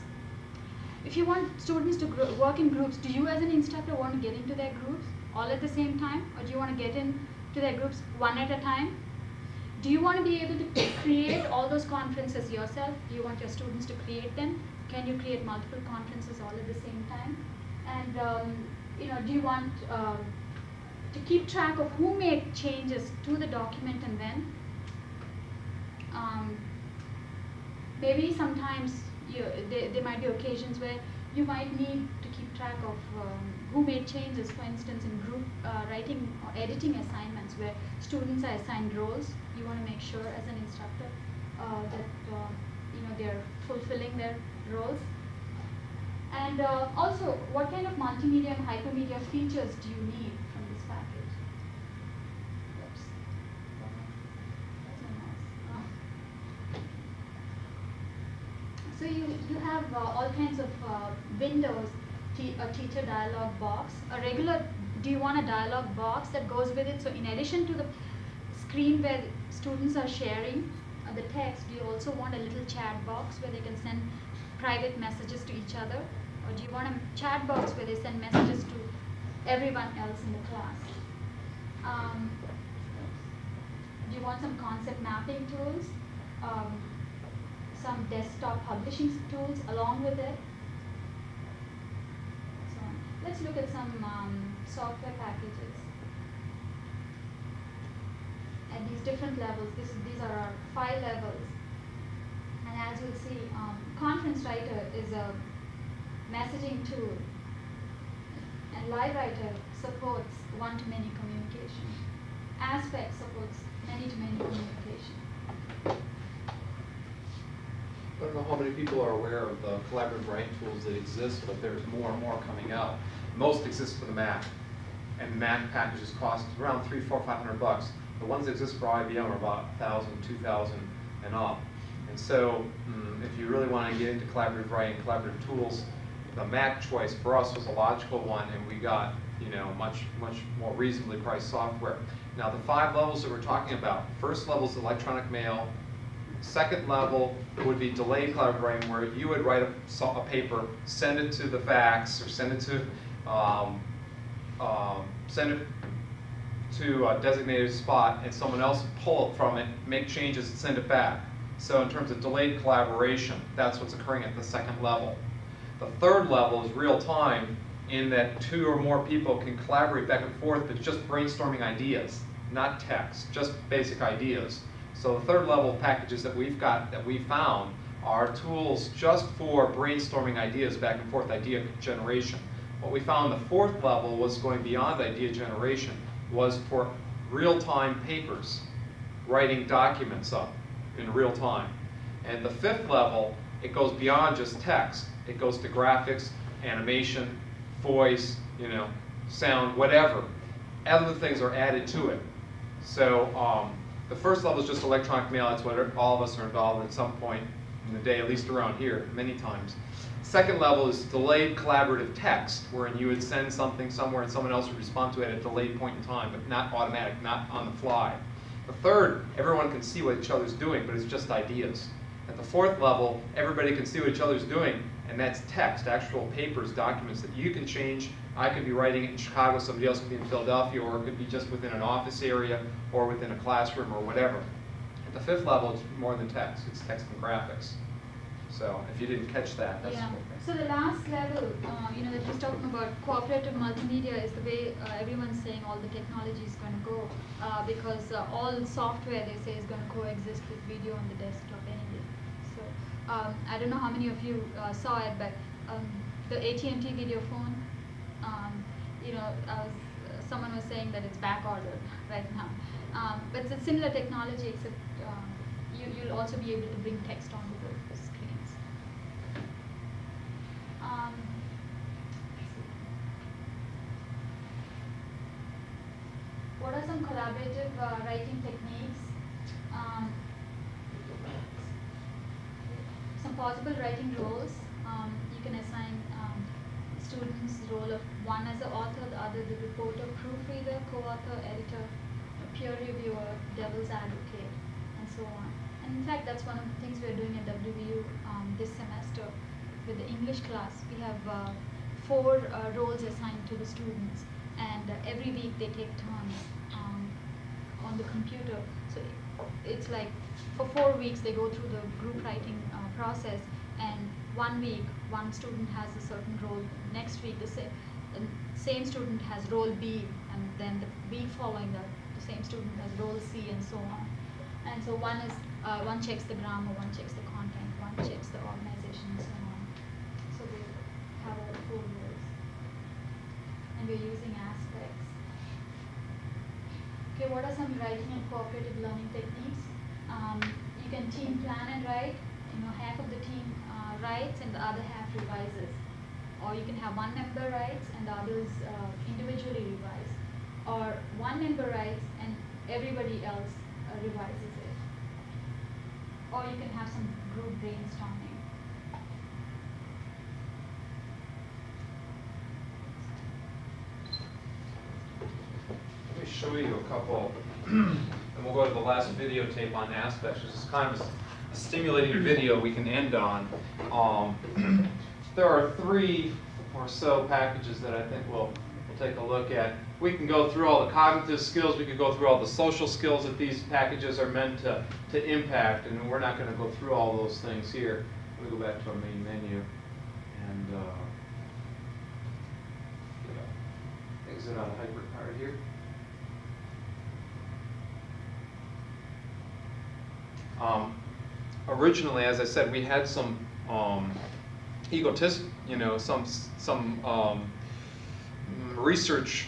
If you want students to work in groups, do you as an instructor want to get into their groups all at the same time? Or do you want to get into their groups one at a time? do you want to be able to create all those conferences yourself? Do you want your students to create them? Can you create multiple conferences all at the same time? And you know, do you want to keep track of who made changes to the document and when? Maybe sometimes there might be occasions where you might need to keep track of who made changes. For instance, in group writing or editing assignments where students are assigned roles, you want to make sure as an instructor that you know, they're fulfilling their roles. And also, what kind of multimedia and hypermedia features do you need from this package? Oops. That's my mouse. So you have all kinds of windows, a teacher dialog box, a regular, do you want a dialog box that goes with it? So in addition to the screen where students are sharing the text, do you also want a little chat box where they can send private messages to each other? Or do you want a chat box where they send messages to everyone else in the class? Do you want some concept mapping tools? Some desktop publishing tools along with it? So let's look at some software packages. At these different levels, these are our 5 levels. And as you'll see, Conference Writer is a messaging tool, and LiveWriter supports one-to-many communication. Aspect supports many-to-many communication. I don't know how many people are aware of the collaborative writing tools that exist, but there's more and more coming out. Most exist for the Mac, and Mac packages cost around $300, $400, $500. The ones that exist for IBM are about $1,000, $2,000 and up. And so, if you really want to get into collaborative writing, collaborative tools, the Mac choice for us was a logical one, and we got, you know, much more reasonably priced software. Now, the 5 levels that we're talking about: first level is electronic mail. Second level would be delayed collaborative writing, where you would write a paper, send it to the fax, or send it to a designated spot, and someone else would pull it from it, make changes, and send it back. So in terms of delayed collaboration, that's what's occurring at the second level. The third level is real time, in that 2 or more people can collaborate back and forth, but just brainstorming ideas, not text, just basic ideas. So the third level packages that we've got, that we found, are tools just for brainstorming ideas back and forth, idea generation. What we found the 4th level was going beyond idea generation, was for real-time papers, writing documents up in real time. And the 5th level, it goes beyond just text. It goes to graphics, animation, voice, you know, sound, whatever. Other things are added to it. So the first level is just electronic mail. That's what all of us are involved in at some point in the day, at least around here, many times. Second level is delayed collaborative text, wherein you would send something somewhere and someone else would respond to it at a delayed point in time, but not automatic, not on the fly. The third, everyone can see what each other's doing, but it's just ideas. At the 4th level, everybody can see what each other's doing, and that's text, actual papers, documents that you can change. I could be writing it in Chicago, somebody else could be in Philadelphia, or it could be just within an office area, or within a classroom, or whatever. At the 5th level, it's more than text. It's text and graphics. So if you didn't catch that, that's yeah. So the last level, you know, that he's talking about, cooperative multimedia, is the way everyone's saying all the technology is going to go, because all software, they say, is going to coexist with video on the desktop anyway. So I don't know how many of you saw it, but the AT&T video phone, you know, someone was saying that it's back ordered right now. But it's a similar technology, except you'll also be able to bring text onto the screens. What are some collaborative writing techniques? Some possible writing roles. You can assign students the role of one as the author, the other the reporter, proofreader, co-author, editor, peer reviewer, devil's advocate, and so on. And in fact, that's one of the things we're doing at WVU this semester with the English class. We have 4 roles assigned to the students, and every week they take turns on the computer. So it's like for 4 weeks they go through the group writing process, and 1 week one student has a certain role, next week the same student has role B, and then the week following that the same student has role C, and so on. And so one checks the grammar, one checks the content, one checks the organization, and so on. So they have all 4 roles. And we're using aspects. Okay, what are some writing and cooperative learning techniques? You can team plan and write. Half of the team writes and the other half revises. Or you can have one member writes and the others individually revise. Or one member writes and everybody else revises it. Or you can have some group brainstorming. Let me show you a couple, and we'll go to the last videotape on aspects, which is kind of a stimulating video we can end on. There are 3 or so packages that I think we'll take a look at. We can go through all the cognitive skills, we could go through all the social skills that these packages are meant to impact, and we're not going to go through all those things here. Let me go back to our main menu and exit out of HyperCard here. Originally, as I said, we had some some research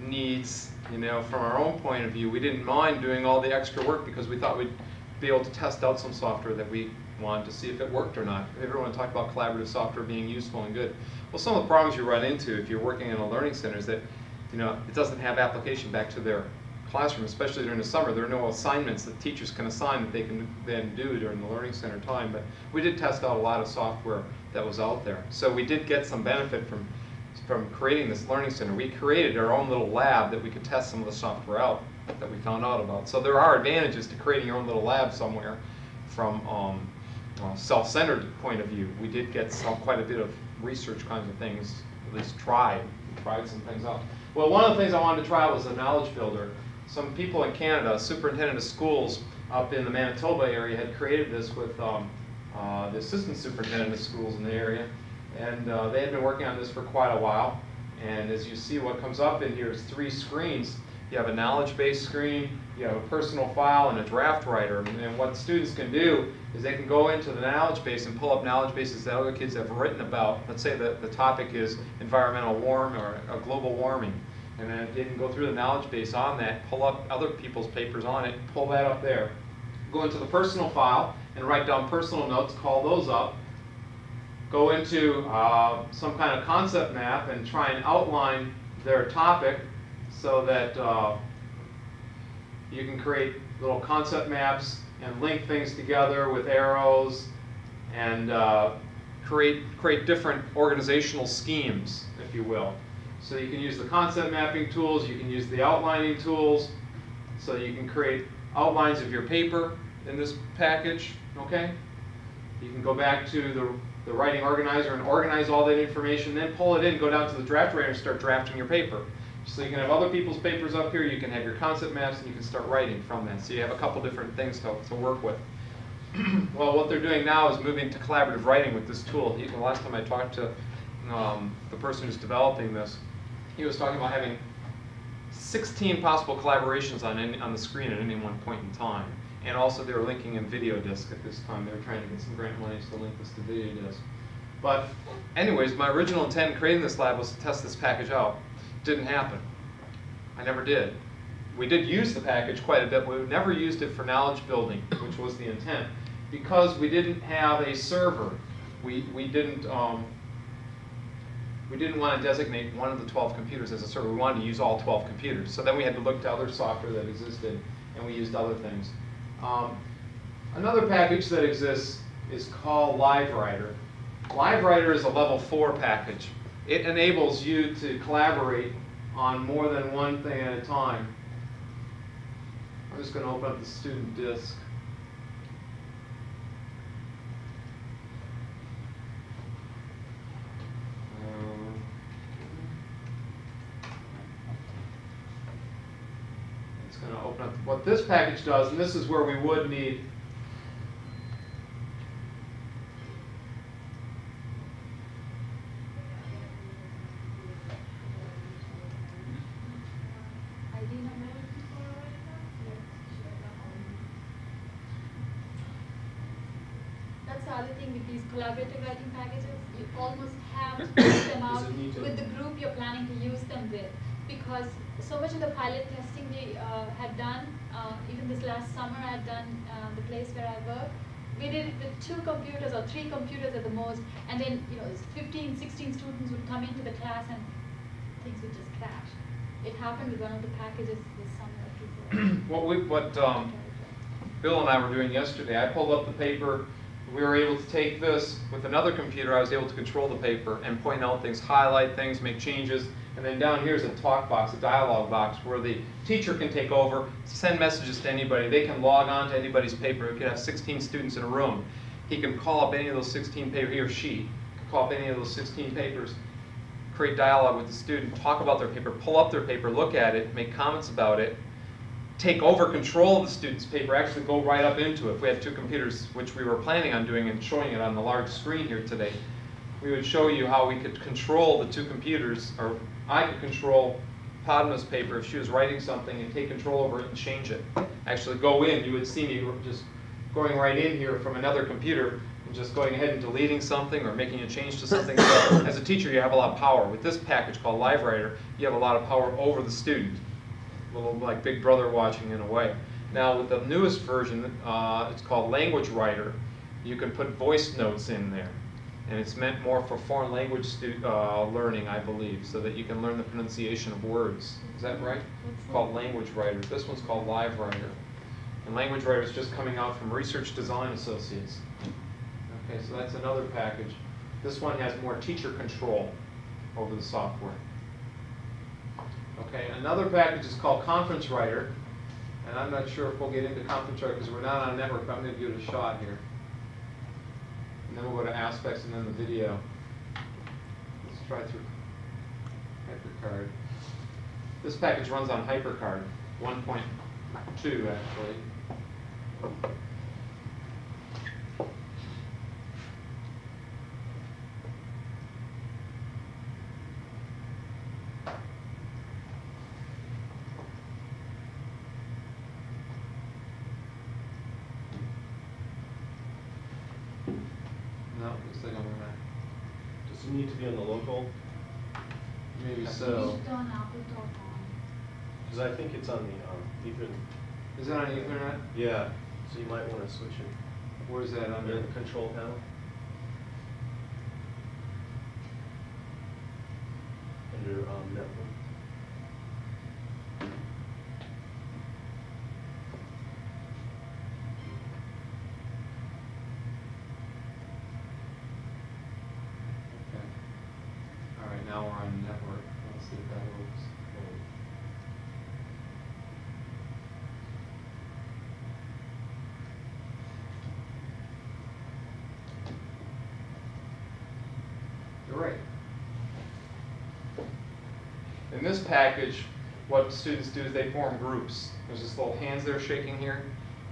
needs, from our own point of view. We didn't mind doing all the extra work because we thought we'd be able to test out some software that we wanted to see if it worked or not. Everyone talked about collaborative software being useful and good. Well, some of the problems you run into if you're working in a learning center is that, it doesn't have application back to their classroom, especially during the summer. There are no assignments that teachers can assign that they can then do during the learning center time. But we did test out a lot of software that was out there. So we did get some benefit from creating this learning center. We created our own little lab that we could test some of the software out that we found out about. So there are advantages to creating your own little lab somewhere from a self-centered point of view. We did get quite a bit of research kinds of things, at least tried some things out. Well, one of the things I wanted to try out was a knowledge builder. Some people in Canada, superintendent of schools up in the Manitoba area, had created this with the assistant superintendent of schools in the area. And they had been working on this for quite a while. And as you see, what comes up in here is 3 screens. You have a knowledge-based screen, you have a personal file, and a draft writer. And what students can do is they can go into the knowledge base and pull up knowledge bases that other kids have written about. Let's say that the topic is environmental warming or global warming. And then they can go through the knowledge base on that, pull up other people's papers on it, pull that up there. Go into the personal file and write down personal notes, call those up. Go into some kind of concept map and try and outline their topic so that you can create little concept maps and link things together with arrows and create different organizational schemes, if you will. So you can use the concept mapping tools, you can use the outlining tools, so you can create outlines of your paper in this package, okay? You can go back to the writing organizer and organize all that information, then pull it in, go down to the draft writer and start drafting your paper. So you can have other people's papers up here, you can have your concept maps, and you can start writing from that. So you have a couple different things to work with. Well, what they're doing now is moving to collaborative writing with this tool. The last time I talked to the person who's developing this, he was talking about having 16 possible collaborations on the screen at any one point in time. And also they were linking in video disc at this time. They were trying to get some grant money to link this to video disc. But anyways, my original intent in creating this lab was to test this package out. Didn't happen. I never did. We did use the package quite a bit, but we never used it for knowledge building, which was the intent. Because we didn't have a server, we didn't want to designate one of the 12 computers as a server. We wanted to use all 12 computers. So then we had to look to other software that existed, and we used other things. Another package that exists is called LiveWriter. LiveWriter is a level 4 package. It enables you to collaborate on more than one thing at a time. I'm just going to open up the student disk. It's going to open up what this package does, and this is where we would need ID number. That's the other thing with these collaborative writing packages. You almost have to put them out with the group you're planning to use them with. Because so much of the pilot testing we had done, even this last summer I had done the place where I work, we did it with 2 computers or 3 computers at the most, and then 15, 16 students would come into the class and things would just crash. It happened with one of the packages this summer. what Bill and I were doing yesterday. I pulled up the paper. We were able to take this with another computer. I was able to control the paper and point out things, highlight things, make changes. And then down here is a talk box, a dialogue box, where the teacher can take over, send messages to anybody. They can log on to anybody's paper. We could have 16 students in a room. He can call up any of those 16 papers, he or she can call up any of those 16 papers, create dialogue with the student, talk about their paper, pull up their paper, look at it, make comments about it, take over control of the student's paper, actually go right up into it. If we had 2 computers, which we were planning on doing and showing it on the large screen here today, we would show you how we could control the 2 computers, or I could control Padma's paper if she was writing something and take control over it and change it. Actually go in, you would see me just going right in here from another computer and just going ahead and deleting something or making a change to something. So as a teacher, you have a lot of power. With this package called LiveWriter, you have a lot of power over the student. A little like Big Brother watching in a way. Now with the newest version, it's called Language Writer. You can put voice notes in there. And it's meant more for foreign language learning, I believe, so that you can learn the pronunciation of words. Is that right? It's called Language Writer. This one's called LiveWriter. And Language Writer is just coming out from Research Design Associates. Okay, so that's another package. This one has more teacher control over the software. Okay, another package is called Conference Writer. And I'm not sure if we'll get into Conference Writer because we're not on network, but I'm going to give it a shot here. And then we'll go to aspects and then the video. Let's try through HyperCard. This package runs on HyperCard 1.2 actually. No, looks like I'm gonna. Does it need to be on the local? Maybe You so. should turn Apple Talk on. Because I think it's on the Ethernet. Is it on Ethernet? Yeah, so you might want to switch it. Where's that Under under? the control panel. Under network. Okay. All right, now we're on network. Let's see if that works. You're right. In this package, what students do is they form groups. There's this little hands they're shaking here.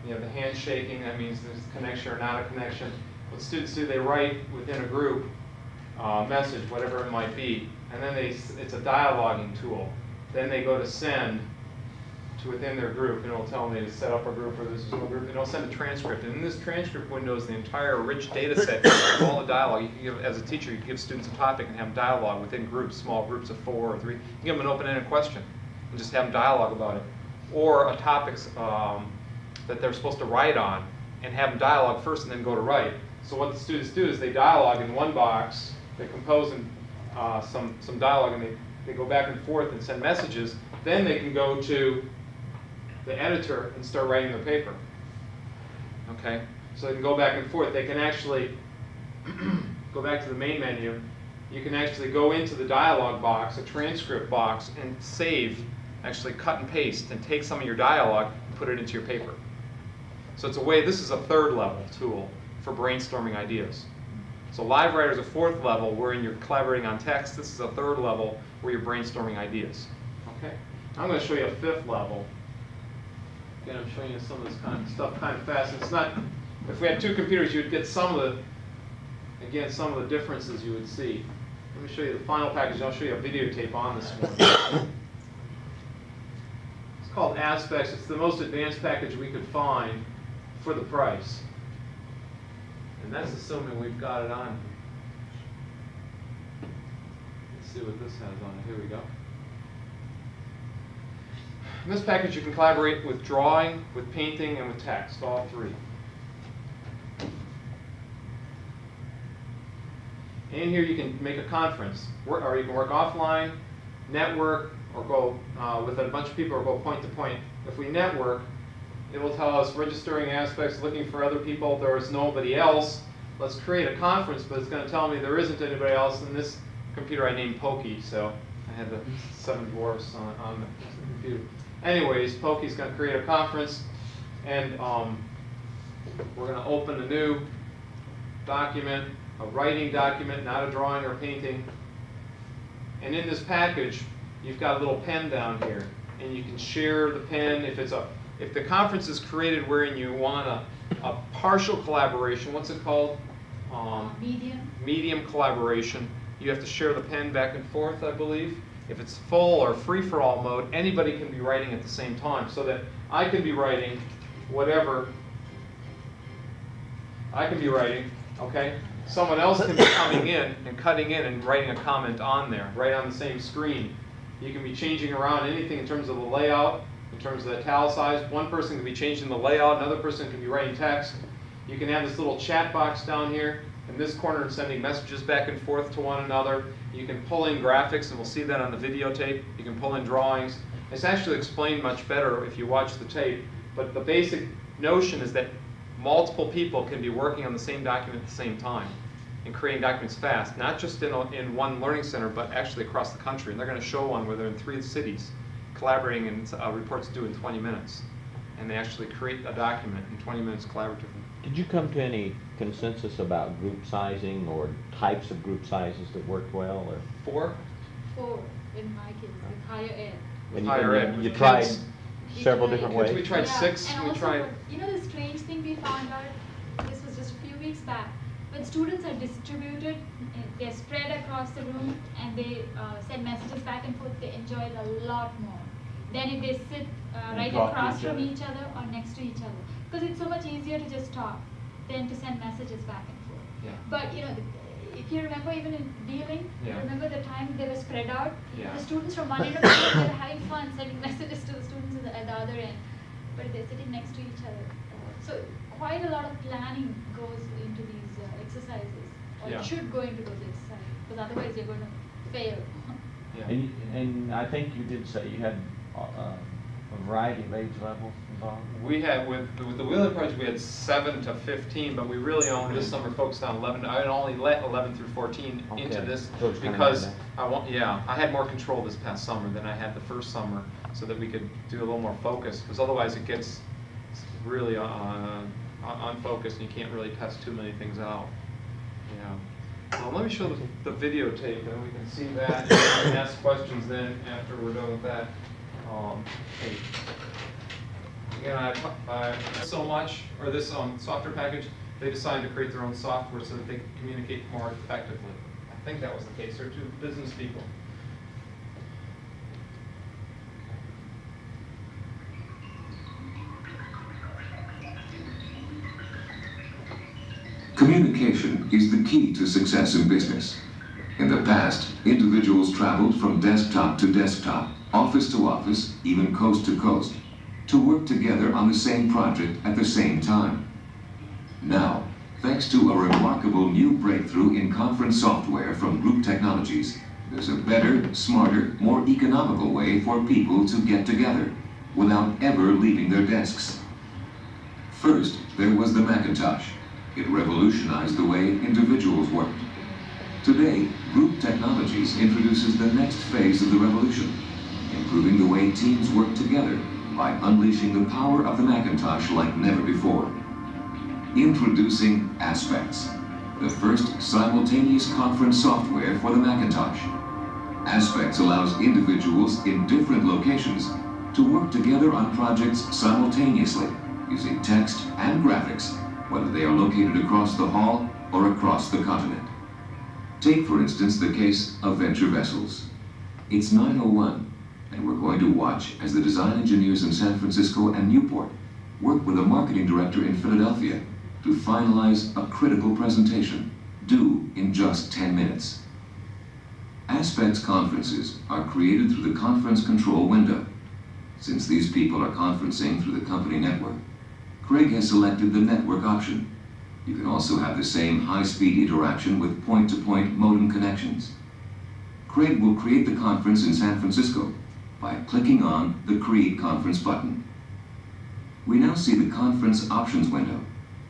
You have the hand shaking, that means there's a connection or not a connection. What students do, they write within a group message, whatever it might be, and then it's a dialoguing tool. Then they go to send to within their group, and it'll tell them they set up a group or this is a group, and it'll send a transcript. And in this transcript window is the entire rich data set of all the dialogue. You can give, as a teacher, you can give students a topic and have them dialogue within groups, small groups of 4 or 3. You can give them an open-ended question and just have them dialogue about it. Or a topic that they're supposed to write on and have them dialogue first and then go to write. So what the students do is they dialogue in one box, they compose some dialogue, and they go back and forth and send messages. Then they can go to the editor and start writing their paper. Okay? So they can go back and forth. They can actually go back to the main menu. You can actually go into the dialogue box, a transcript box, and save, actually cut and paste, and take some of your dialogue and put it into your paper. So it's a way, this is a 3rd level tool for brainstorming ideas. So LiveWriter is a 4th level wherein you're collaborating on text. This is a 3rd level where you're brainstorming ideas. Okay? I'm going to show you a 5th level. Again, I'm showing you some of this kind of stuff kind of fast. It's not, if we had two computers, you'd get some of the, again, some of the differences you would see. Let me show you the final package, and I'll show you a videotape on this one. It's called Aspects. It's the most advanced package we could find for the price. And that's assuming we've got it on. Let's see what this has on it. Here we go. In this package, you can collaborate with drawing, with painting, and with text, all three. In here, you can make a conference, or you can work offline, network, or go with a bunch of people, or go point to point. If we network, it will tell us registering aspects, looking for other people. There is nobody else. Let's create a conference, but it's going to tell me there isn't anybody else. In this computer, I named Pokey, so I had the 7 dwarfs on the computer. Anyways, Pokey's going to create a conference, and we're going to open a new document, a writing document, not a drawing or painting. And in this package, you've got a little pen down here, and you can share the pen. If the conference is created wherein you want a partial collaboration, what's it called? Medium collaboration. You have to share the pen back and forth, I believe. If it's full or free-for-all mode, anybody can be writing at the same time, so that I can be writing whatever I can be writing, okay? Someone else can be coming in and cutting in and writing a comment on there, right on the same screen. You can be changing around anything in terms of the layout, in terms of the italicized. One person can be changing the layout, another person can be writing text. You can have this little chat box down here in this corner and sending messages back and forth to one another. You can pull in graphics, and we'll see that on the videotape. You can pull in drawings. It's actually explained much better if you watch the tape, but the basic notion is that multiple people can be working on the same document at the same time and creating documents fast, not just in one learning center, but actually across the country. And they're going to show one where they're in 3 cities collaborating, and reports due in 20 minutes. And they actually create a document in 20 minutes collaboratively. Did you come to any consensus about group sizing or types of group sizes that worked well? Or 4 in my case, with higher ed. With higher ed. You tried several different ways? We tried 6. And we also, tried. you know, the strange thing we found out, this was just a few weeks back, when students are distributed, they're spread across the room, and they send messages back and forth, they enjoy it a lot more than if they sit right across from each other or next to each other. Because it's so much easier to just talk than to send messages back and forth. Yeah. But you know, if you remember, even in dealing, Yeah. remember the time they were spread out? Yeah. The students from one end of the room, they were having fun sending messages to the students at the other end, but they're sitting next to each other. So quite a lot of planning goes into these exercises, or Yeah. it should go into those exercises, because otherwise you're going to fail. Yeah. And I think you did say you had a variety of age levels involved? We had, with the Wheeling Project, we had 7 to 15, but we really only this summer focused on 11. I only let 11 through 14 into this So because I had more control this past summer than I had the first summer, so that we could do a little more focus, because otherwise it gets really unfocused and you can't really test too many things out. Yeah. Well, let me show the videotape, and we can see that, and we can ask questions then after we're done with that. Hey. Again, I so much, or this software package, they decided to create their own software so that they could communicate more effectively. I think that was the case. They're 2 business people. Communication is the key to success in business. In the past, individuals traveled from desktop to desktop, office to office, even coast to coast, to work together on the same project at the same time. Now, thanks to a remarkable new breakthrough in conference software from Group Technologies, there's a better, smarter, more economical way for people to get together without ever leaving their desks. First, there was the Macintosh. It revolutionized the way individuals worked. Today, Group Technologies introduces the next phase of the revolution, improving the way teams work together by unleashing the power of the Macintosh like never before. Introducing Aspects, the first simultaneous conference software for the Macintosh. Aspects allows individuals in different locations to work together on projects simultaneously, using text and graphics, whether they are located across the hall or across the continent. Take, for instance, the case of Venture Vessels. It's 9:01, and we're going to watch as the design engineers in San Francisco and Newport work with a marketing director in Philadelphia to finalize a critical presentation, due in just 10 minutes. Aspects conferences are created through the conference control window. Since these people are conferencing through the company network, Craig has selected the network option. You can also have the same high-speed interaction with point-to-point modem connections. Craig will create the conference in San Francisco by clicking on the Create Conference button. We now see the conference options window,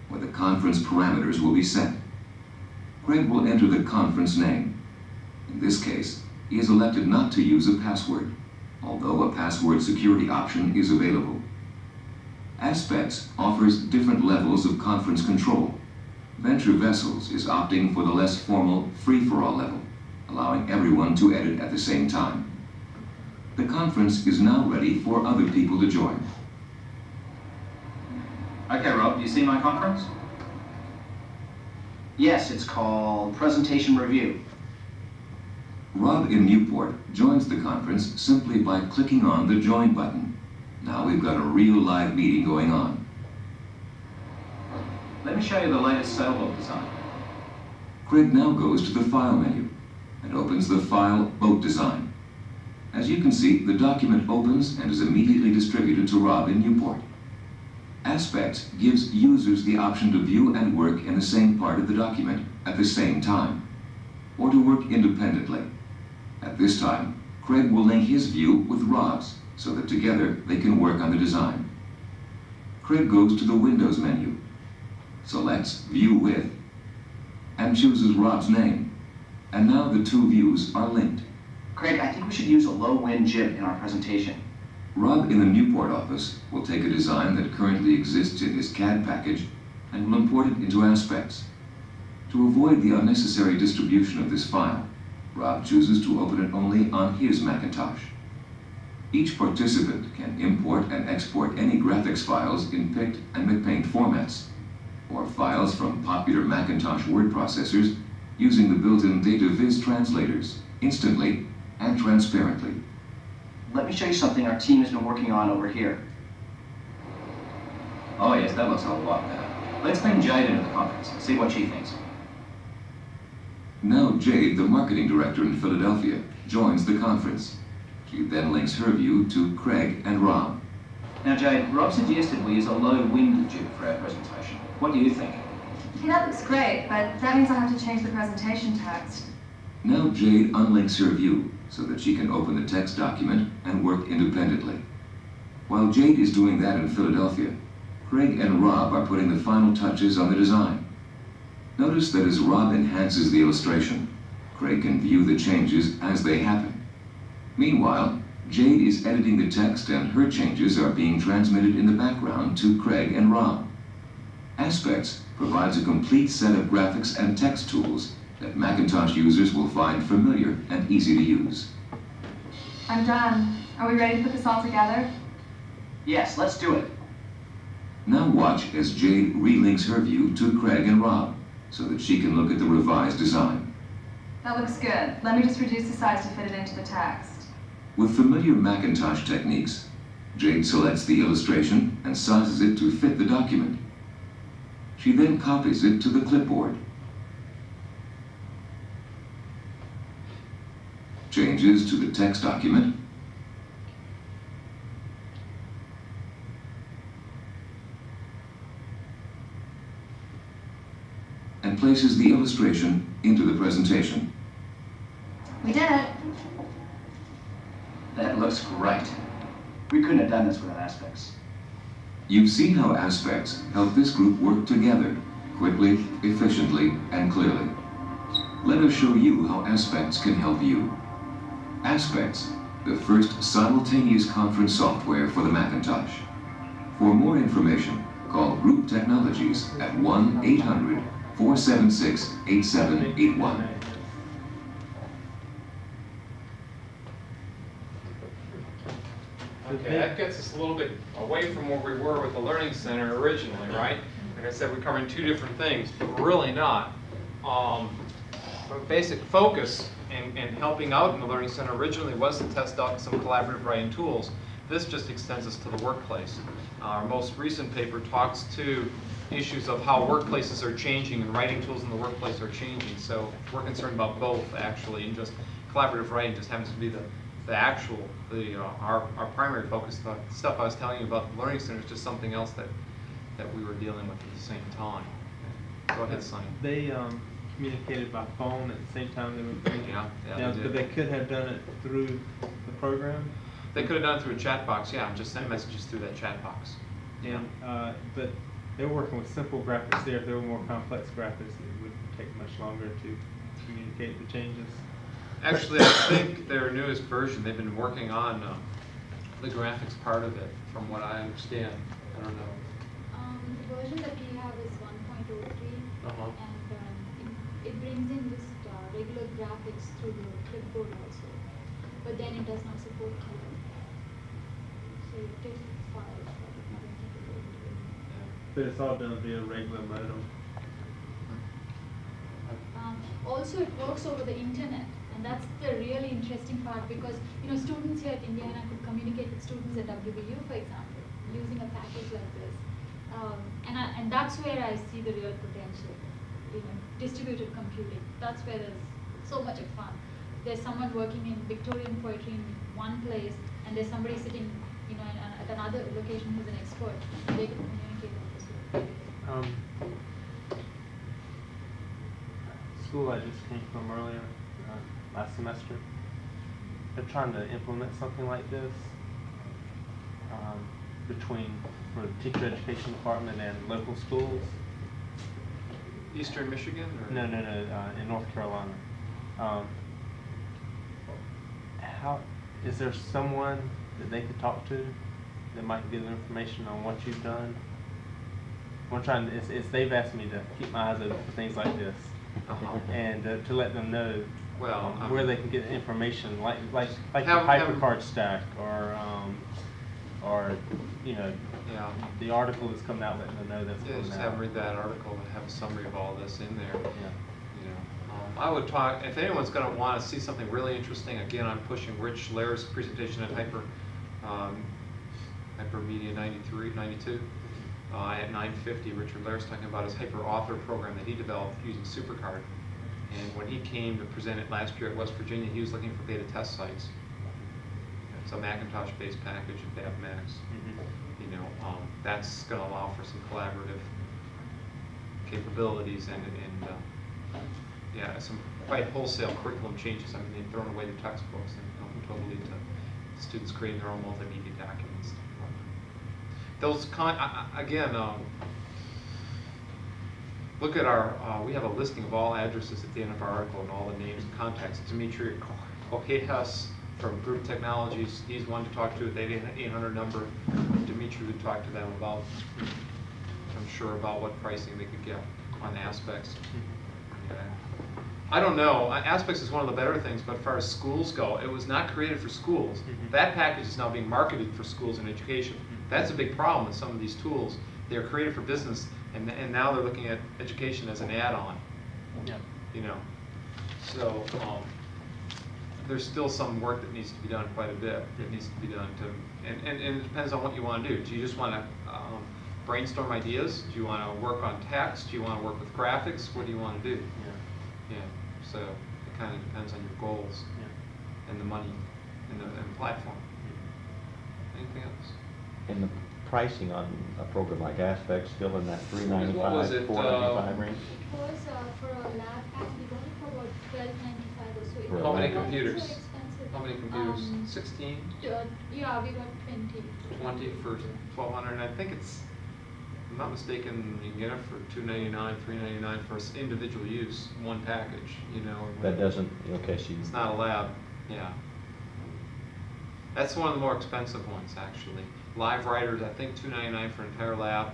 where the conference parameters will be set. Craig will enter the conference name. In this case, he has elected not to use a password, although a password security option is available. Aspects offers different levels of conference control. Venture Vessels is opting for the less formal free-for-all level, allowing everyone to edit at the same time. The conference is now ready for other people to join. Okay, Rob, do you see my conference? Yes, it's called Presentation Review. Rob in Newport joins the conference simply by clicking on the Join button. Now we've got a real live meeting going on. Let me show you the latest sailboat design. Craig now goes to the File menu and opens the file Boat Design. As you can see, the document opens and is immediately distributed to Rob in Newport. Aspects gives users the option to view and work in the same part of the document at the same time, or to work independently. At this time, Craig will link his view with Rob's so that together they can work on the design. Craig goes to the Windows menu, selects View With, and chooses Rob's name. And now the two views are linked. Craig, I think we should use a low-wind jib in our presentation. Rob in the Newport office will take a design that currently exists in his CAD package and will import it into Aspects. To avoid the unnecessary distribution of this file, Rob chooses to open it only on his Macintosh. Each participant can import and export any graphics files in PICT and McPaint formats, or files from popular Macintosh word processors using the built-in DataViz translators, instantly and transparently. Let me show you something our team has been working on over here. Oh yes, that looks a lot better. Let's bring Jade into the conference and see what she thinks. Now Jade, the marketing director in Philadelphia, joins the conference. She then links her view to Craig and Rob. Now Jade, Rob suggested we use a low wind jib for our presentation. What do you think? Yeah, that looks great, but that means I'll have to change the presentation text. Now Jade unlinks her view so that she can open the text document and work independently. While Jade is doing that in Philadelphia, Craig and Rob are putting the final touches on the design. Notice that as Rob enhances the illustration, Craig can view the changes as they happen. Meanwhile, Jade is editing the text and her changes are being transmitted in the background to Craig and Rob. Aspects provides a complete set of graphics and text tools that Macintosh users will find familiar and easy to use. I'm done. Are we ready to put this all together? Yes, let's do it. Now watch as Jade relinks her view to Craig and Rob so that she can look at the revised design. That looks good. Let me just reduce the size to fit it into the text. With familiar Macintosh techniques, Jade selects the illustration and sizes it to fit the document. She then copies it to the clipboard. Changes to the text document, and places the illustration into the presentation. We did it. That looks great. We couldn't have done this without Aspects. You've seen how Aspects help this group work together, quickly, efficiently, and clearly. Let us show you how Aspects can help you. Aspects, the first simultaneous conference software for the Macintosh. For more information, call Group Technologies at 1-800-476-8781. Okay, that gets us a little bit away from where we were with the Learning Center originally, right? Like I said, we're covering two different things, but we're really not. Our basic focus in helping out in the Learning Center originally was to test out some collaborative writing tools. This just extends us to the workplace. Our most recent paper talks to issues of how workplaces are changing and writing tools in the workplace are changing. So we're concerned about both, actually, and just collaborative writing just happens to be our primary focus. The stuff I was telling you about the Learning Center is just something else that we were dealing with at the same time. Go ahead, Sonny. They communicated by phone at the same time they were doing Yeah, but they could have done it through the program. They could have done it through a chat box, yeah, and just sent messages through that chat box. And but they were working with simple graphics there. If there were more complex graphics, it would take much longer to communicate the changes. Actually, I think their newest version, they've been working on the graphics part of it, from what I understand. I don't know. The version that we have is 1.03, and it brings in just regular graphics through the clipboard also, but then it does not support color. So it takes files that it not integrated into it. But it's all done via regular modem. Also, it works over the internet. And that's the really interesting part, because students here at Indiana could communicate with students at WVU, for example, using a package like this. And that's where I see the real potential. Distributed computing. That's where there's so much of fun. There's someone working in Victorian poetry in one place, and there's somebody sitting, at another location who's an expert. And they can communicate on this way. School I just came from earlier, last semester, they're trying to implement something like this for the teacher education department and local schools. Eastern Michigan? Or? No, in North Carolina. Is there someone that they could talk to that might give them information on what you've done? What I'm trying to, they've asked me to keep my eyes open for things like this, and to let them know where they can get information, like the HyperCard stack, or the article that's coming out, letting them know that's coming out. Just have read that article and have a summary of all this in there. I would talk, if anyone's going to want to see something really interesting, again, I'm pushing Rich Lair's presentation at Hypermedia 92. At 9:50, Richard Lair's talking about his Hyper Author program that he developed using SuperCard. And when he came to present it last year at West Virginia, he was looking for beta test sites. It's a Macintosh-based package of Padmas. That's going to allow for some collaborative capabilities and some quite wholesale curriculum changes. I mean, they've thrown away the textbooks and gone totally to students creating their own multimedia documents. Those look at our, we have a listing of all addresses at the end of our article and all the names and contacts. Dimitri Okejas from Group Technologies, he's one to talk to at the 800 number. Dimitri would talk to them about, I'm sure, about what pricing they could get on Aspects. I don't know, Aspects is one of the better things, but as far as schools go, it was not created for schools. That package is now being marketed for schools and education. That's a big problem with some of these tools. They're created for business, and now they're looking at education as an add-on. So there's still some work that needs to be done, quite a bit that needs to be done and it depends on what you want to do. Do you just want to brainstorm ideas? Do you want to work on text? Do you want to work with graphics? What do you want to do? So it kind of depends on your goals and the money and the platform. Anything else? And the pricing on a program like Aspects still in that $395, $495 range? It was for a lab pack, we got it for about $12.95 or so. How many computers? So expensive. How many computers? 16? Yeah, we got 20. 20 for $1,200. I think it's, if I'm not mistaken, you can get it for $299, $399 for individual use, one package. That doesn't, okay, so it's not a lab. That's one of the more expensive ones, actually. Live Writers, I think $299 for an entire lab.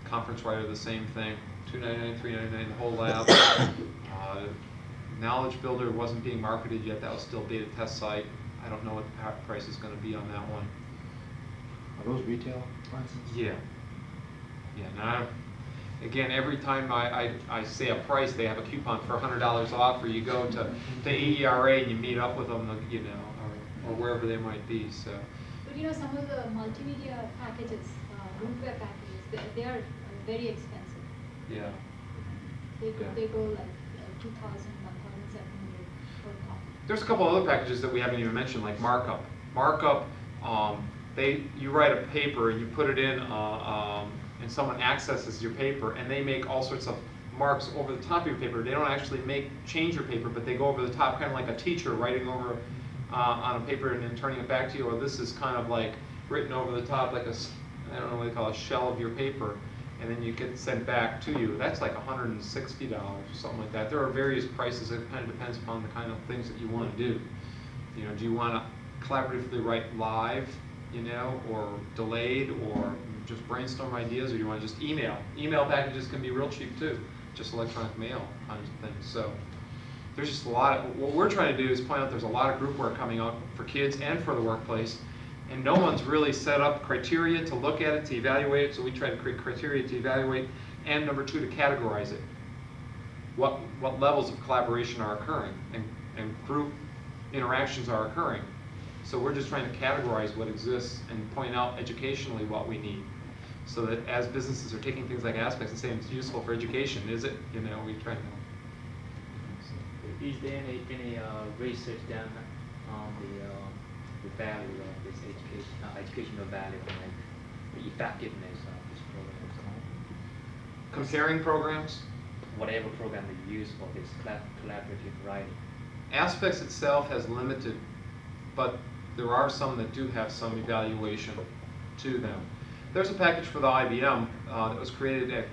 Conference Writer, the same thing, $299, $399 the whole lab. Knowledge Builder wasn't being marketed yet. That was still a beta test site. I don't know what the price is going to be on that one. Are those retail prices? Yeah. Yeah. Now, again, every time I say a price, they have a coupon for $100 off, or you go to EERA and you meet up with them, you know, or wherever they might be. So. But you know, some of the multimedia packages, groupware packages, they are very expensive. Yeah. They go like 2,000, 1,700 for a copy. There's a couple other packages that we haven't even mentioned, like markup. Markup, you write a paper and you put it in, and someone accesses your paper, and they make all sorts of marks over the top of your paper. They don't actually change your paper, but they go over the top, kind of like a teacher writing over on a paper and then turning it back to you. Or this is kind of like written over the top, like I don't know what they call a shell of your paper, and then you get sent back to you. That's like $160 or something like that. There are various prices. It kind of depends upon the kind of things that you want to do. You know, do you want to collaboratively write live, you know, or delayed, or just brainstorm ideas, or do you want to just email? Email packages can be real cheap too, just electronic mail kinds of things. So there's just a lot of, what we're trying to do is point out there's a lot of group work coming up for kids and for the workplace, and no one's really set up criteria to look at it, to evaluate it, so we try to create criteria to evaluate, and number two, to categorize it. What levels of collaboration are occurring, and group interactions are occurring. So we're just trying to categorize what exists and point out educationally what we need, so that as businesses are taking things like aspects and saying it's useful for education, is it? You know, we try to. Is there any research done on the value of this educational value, like the effectiveness of this program? Comparing programs? Whatever program you use for this collaborative writing. Aspects itself has limited, but there are some that do have some evaluation to them. There's a package for the IBM that was created at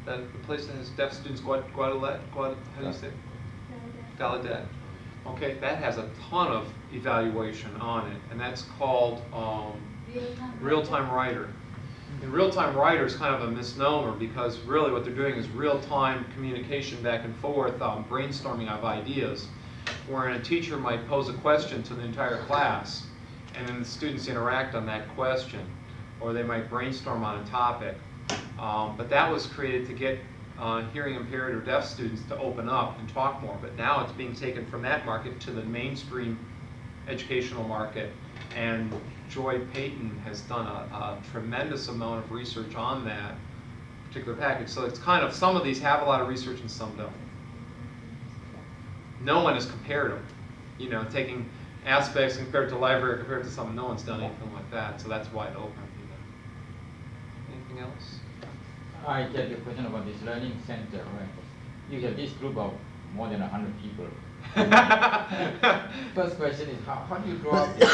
the place that has deaf students, Guadalajara, how do you say it? Gallaudet. Okay, that has a ton of evaluation on it, and that's called Real-Time Writer. And Real-Time Writer is kind of a misnomer, because really what they're doing is real-time communication back and forth, brainstorming of ideas, wherein a teacher might pose a question to the entire class, and then the students interact on that question, or they might brainstorm on a topic. But that was created to get hearing impaired or deaf students to open up and talk more. But now it's being taken from that market to the mainstream educational market, and Joy Payton has done a tremendous amount of research on that particular package. So it's kind of, some of these have a lot of research and some don't. No one has compared them, you know, taking aspects compared to library, compared to something. No one's done anything like that, so that's wide open. Anything else? I get your question about this learning center, right? You have this group of more than 100 people. First question is, how do you draw up this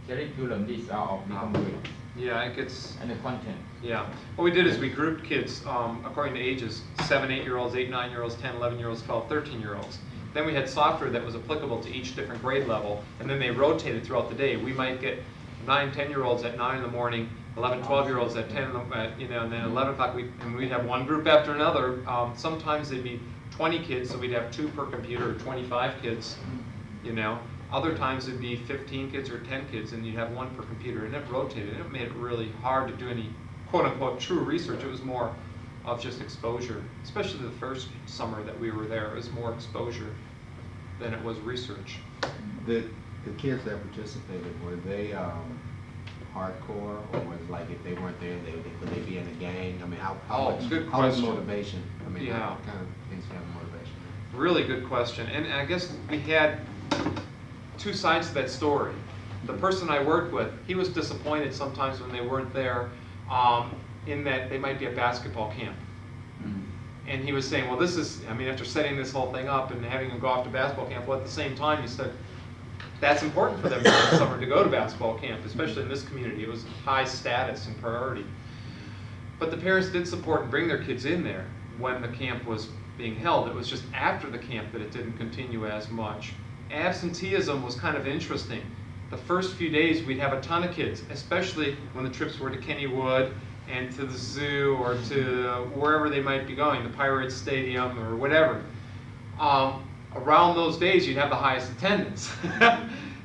curriculum, this of become great? Yeah, it gets... And the content. Yeah. What we did is we grouped kids according to ages, 7, 8-year-olds, 8, 9-year-olds, 10, 11-year-olds, 12, 13-year-olds. Then we had software that was applicable to each different grade level, and then they rotated throughout the day. We might get 9, 10-year-olds at 9 in the morning, 11, 12-year-olds at 10, you know, and then 11 o'clock, and we'd have one group after another. Sometimes they'd be 20 kids, so we'd have 2 per computer, or 25 kids, you know. Other times it'd be 15 kids or 10 kids, and you'd have 1 per computer, and it rotated. It made it really hard to do any quote-unquote true research. It was more of just exposure, especially the first summer that we were there. It was more exposure than it was research. The kids that participated, were they hardcore, or was it like if they weren't there, would they be in a gang? I mean, how much motivation? I mean, yeah. What kind of things have motivation? Really good question. And I guess we had 2 sides to that story. The person I worked with, he was disappointed sometimes when they weren't there, in that they might be at basketball camp. And he was saying, well, this is, I mean, after setting this whole thing up and having them go off to basketball camp, well, at the same time, he said, that's important for them in the summer to go to basketball camp, especially in this community. It was high status and priority. But the parents did support and bring their kids in there when the camp was being held. It was just after the camp that it didn't continue as much. Absenteeism was kind of interesting. The first few days, we'd have a ton of kids, especially when the trips were to Kennywood and to the zoo or to wherever they might be going, the Pirates Stadium or whatever. Around those days, you'd have the highest attendance.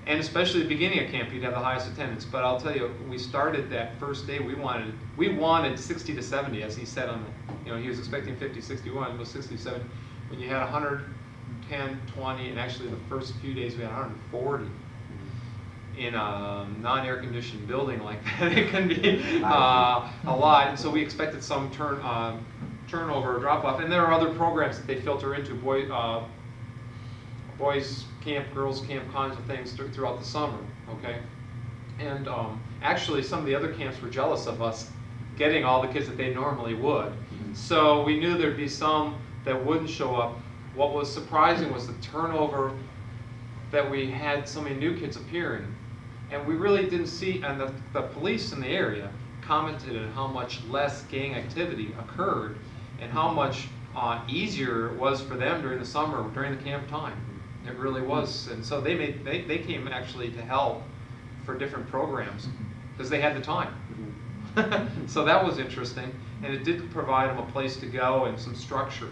And especially the beginning of camp, you'd have the highest attendance. But I'll tell you, we started that first day, we wanted 60 to 70, as he said on the, he was expecting 50, 61, it was 60 to 70. When you had 110, 20, and actually the first few days we had 140 in a non-air conditioned building like that, it can be a lot. And so we expected some turnover or drop off. And there are other programs that they filter into, boys camp, girls camp, kinds of things throughout the summer, okay? And actually some of the other camps were jealous of us getting all the kids that they normally would. So we knew there'd be some that wouldn't show up. What was surprising was the turnover that we had so many new kids appearing. And we really didn't see, and the police in the area commented on how much less gang activity occurred and how much easier it was for them during the summer, during the camp time. It really was. And so they came actually to help for different programs because they had the time. So that was interesting, and it did provide them a place to go and some structure.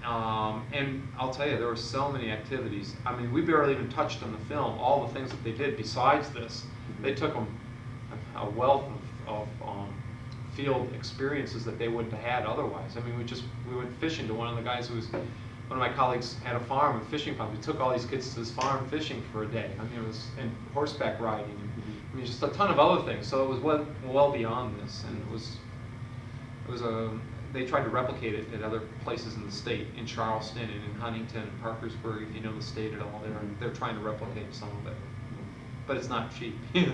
And I'll tell you, there were so many activities. I mean, we barely even touched on the film all the things that they did besides this. They took them a wealth of field experiences that they wouldn't have had otherwise. I mean, we went fishing to one of the guys who was, one of my colleagues had a farm and fishing pond. We took all these kids to this farm fishing for a day. I mean, it was, and horseback riding, and I mean, just a ton of other things. So it was well beyond this, and it was they tried to replicate it at other places in the state, in Charleston and in Huntington and Parkersburg, if you know the state at all. They're trying to replicate some of it, but it's not cheap. Yeah.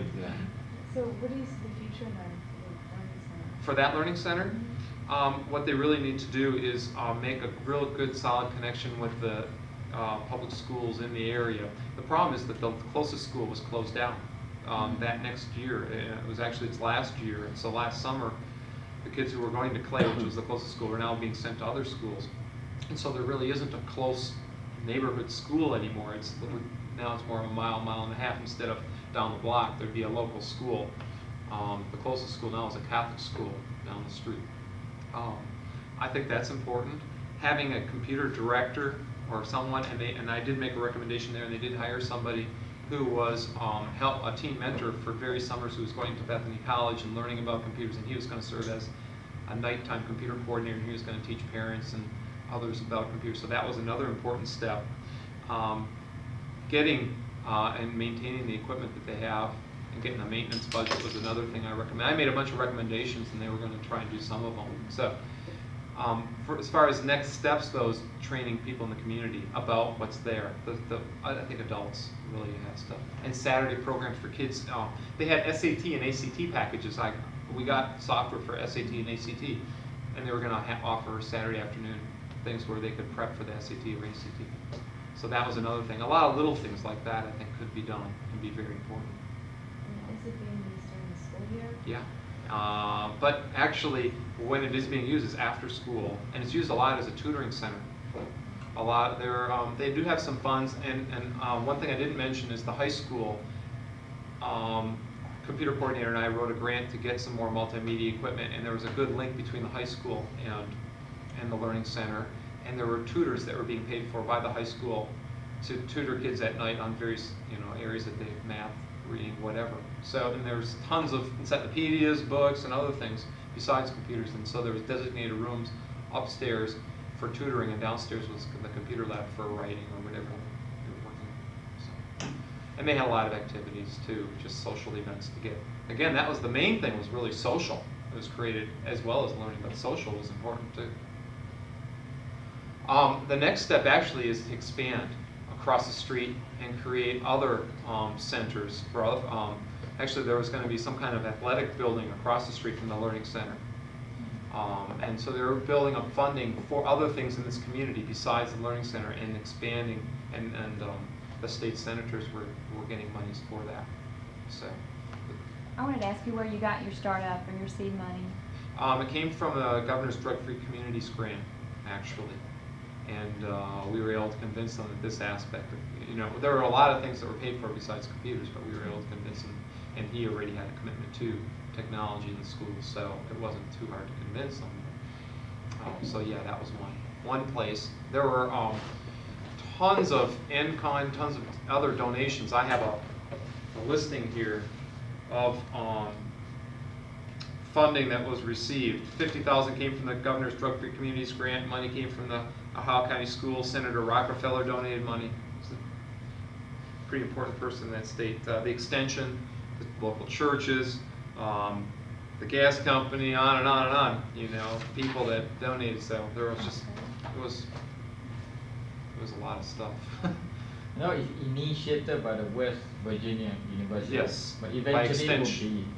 So what do you see the future then for the Learning Center? For that Learning Center, what they really need to do is make a real good, solid connection with the public schools in the area. The problem is that the closest school was closed down that next year. It was actually its last year, and so last summer, the kids who were going to Clay, which was the closest school, are now being sent to other schools. And so there really isn't a close neighborhood school anymore. Now it's more of a mile and a half instead of down the block. There'd be a local school. The closest school now is a Catholic school down the street. I think that's important. Having a computer director or someone, and I did make a recommendation there, and they did hire somebody who was a team mentor for various summers, who was going to Bethany College and learning about computers, and he was going to serve as a nighttime computer coordinator, and he was going to teach parents and others about computers. So that was another important step. Getting and maintaining the equipment that they have and getting a maintenance budget was another thing I recommend. I made a bunch of recommendations, and they were going to try and do some of them. So as far as next steps, those training people in the community about what's there. I think adults really have stuff. And Saturday programs for kids. They had SAT and ACT packages. We got software for SAT and ACT, and they were going to offer Saturday afternoon things where they could prep for the SAT or ACT. So that was another thing. A lot of little things like that, I think, could be done and be very important. And is it being used during the school year? Yeah. But actually, when it is being used, is after school, and it's used a lot as a tutoring center. A lot. They do have some funds, and one thing I didn't mention is the high school computer coordinator and I wrote a grant to get some more multimedia equipment, and there was a good link between the high school and the Learning Center, and there were tutors that were being paid for by the high school to tutor kids at night on various areas that they math, reading, whatever. So, and there's tons of encyclopedias, books, and other things besides computers. And so there was designated rooms upstairs for tutoring, and downstairs was the computer lab for writing or whatever they were working on. So, and they had a lot of activities too, just social events to get. Again, that was the main thing, was really social. It was created as well as learning, but social was important too. The next step actually is to expand across the street and create other centers for actually there was going to be some kind of athletic building across the street from the Learning Center. And so they were building up funding for other things in this community besides the Learning Center, and expanding, and the state senators were getting monies for that. So I wanted to ask you where you got your startup or your seed money. It came from the Governor's Drug-Free Communities grant, actually. And we were able to convince them that this aspect of, there were a lot of things that were paid for besides computers, but we were able to convince him, and he already had a commitment to technology in the schools, so it wasn't too hard to convince them. So yeah, that was one place. There were tons of in-kind, tons of other donations. I have listing here of funding that was received. 50,000 came from the Governor's Drug-Free Communities Grant. Money came from the Ohio County Schools. Senator Rockefeller donated money. He's a pretty important person in that state. The extension, the local churches, the gas company, on and on and on. You know, people that donated. So there was just it was a lot of stuff. No, it's initiated by the West Virginia University. Yes, but by eventually extension.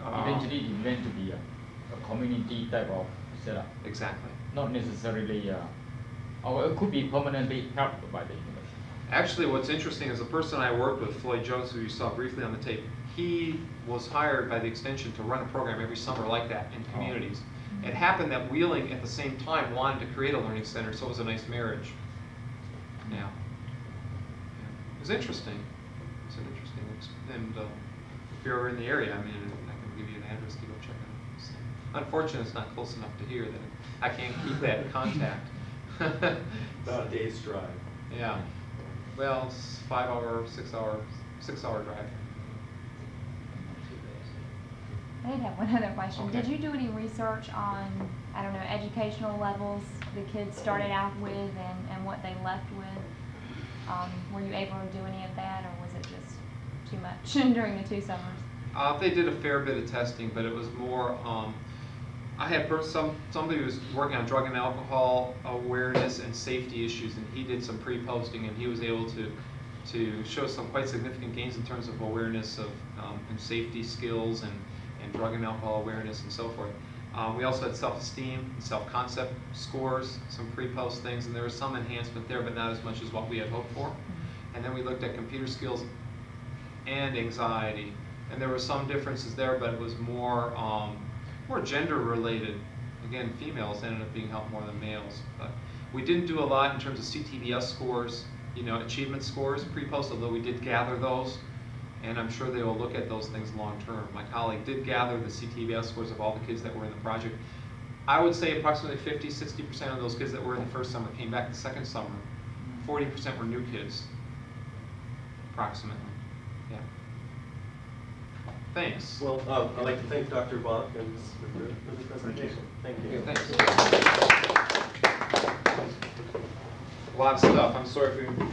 Eventually it went to be a community type of setup. Exactly. Not necessarily, or it could be permanently helped by the university. Actually, what's interesting is the person I worked with, Floyd Jones, who you saw briefly on the tape, he was hired by the extension to run a program every summer like that in communities. It happened that Wheeling at the same time wanted to create a learning center, so it was a nice marriage. Yeah. It was interesting. It's an interesting, and if you're ever in the area, I mean, I can give you an address to go check it out. So, unfortunately, it's not close enough to here that I can't keep that contact. About a day's drive. Yeah. Well, it's 5 hour, 6 hour drive. I did have one other question. Okay. Did you do any research on, I don't know, educational levels the kids started out with and what they left with? Were you able to do any of that, or was it just too much during the 2 summers? They did a fair bit of testing, but it was more, I had somebody who was working on drug and alcohol awareness and safety issues, and he did some pre-posting, and he was able to show some quite significant gains in terms of awareness of and safety skills and drug and alcohol awareness and so forth. We also had self-esteem and self-concept scores, some pre-post things, and there was some enhancement there, but not as much as what we had hoped for. And then we looked at computer skills and anxiety, and there were some differences there, but it was more gender related. Again, females ended up being helped more than males. But we didn't do a lot in terms of CTVS scores, you know, achievement scores pre-post, although we did gather those. And I'm sure they will look at those things long term. My colleague did gather the CTVS scores of all the kids that were in the project. I would say approximately 50–60% of those kids that were in the first summer came back the second summer. 40% were new kids, approximately. Yeah. Thanks. Well, I'd like to thank Dr. Bonk and for the presentation. Thank you. Thanks. A lot of stuff. I'm sorry if we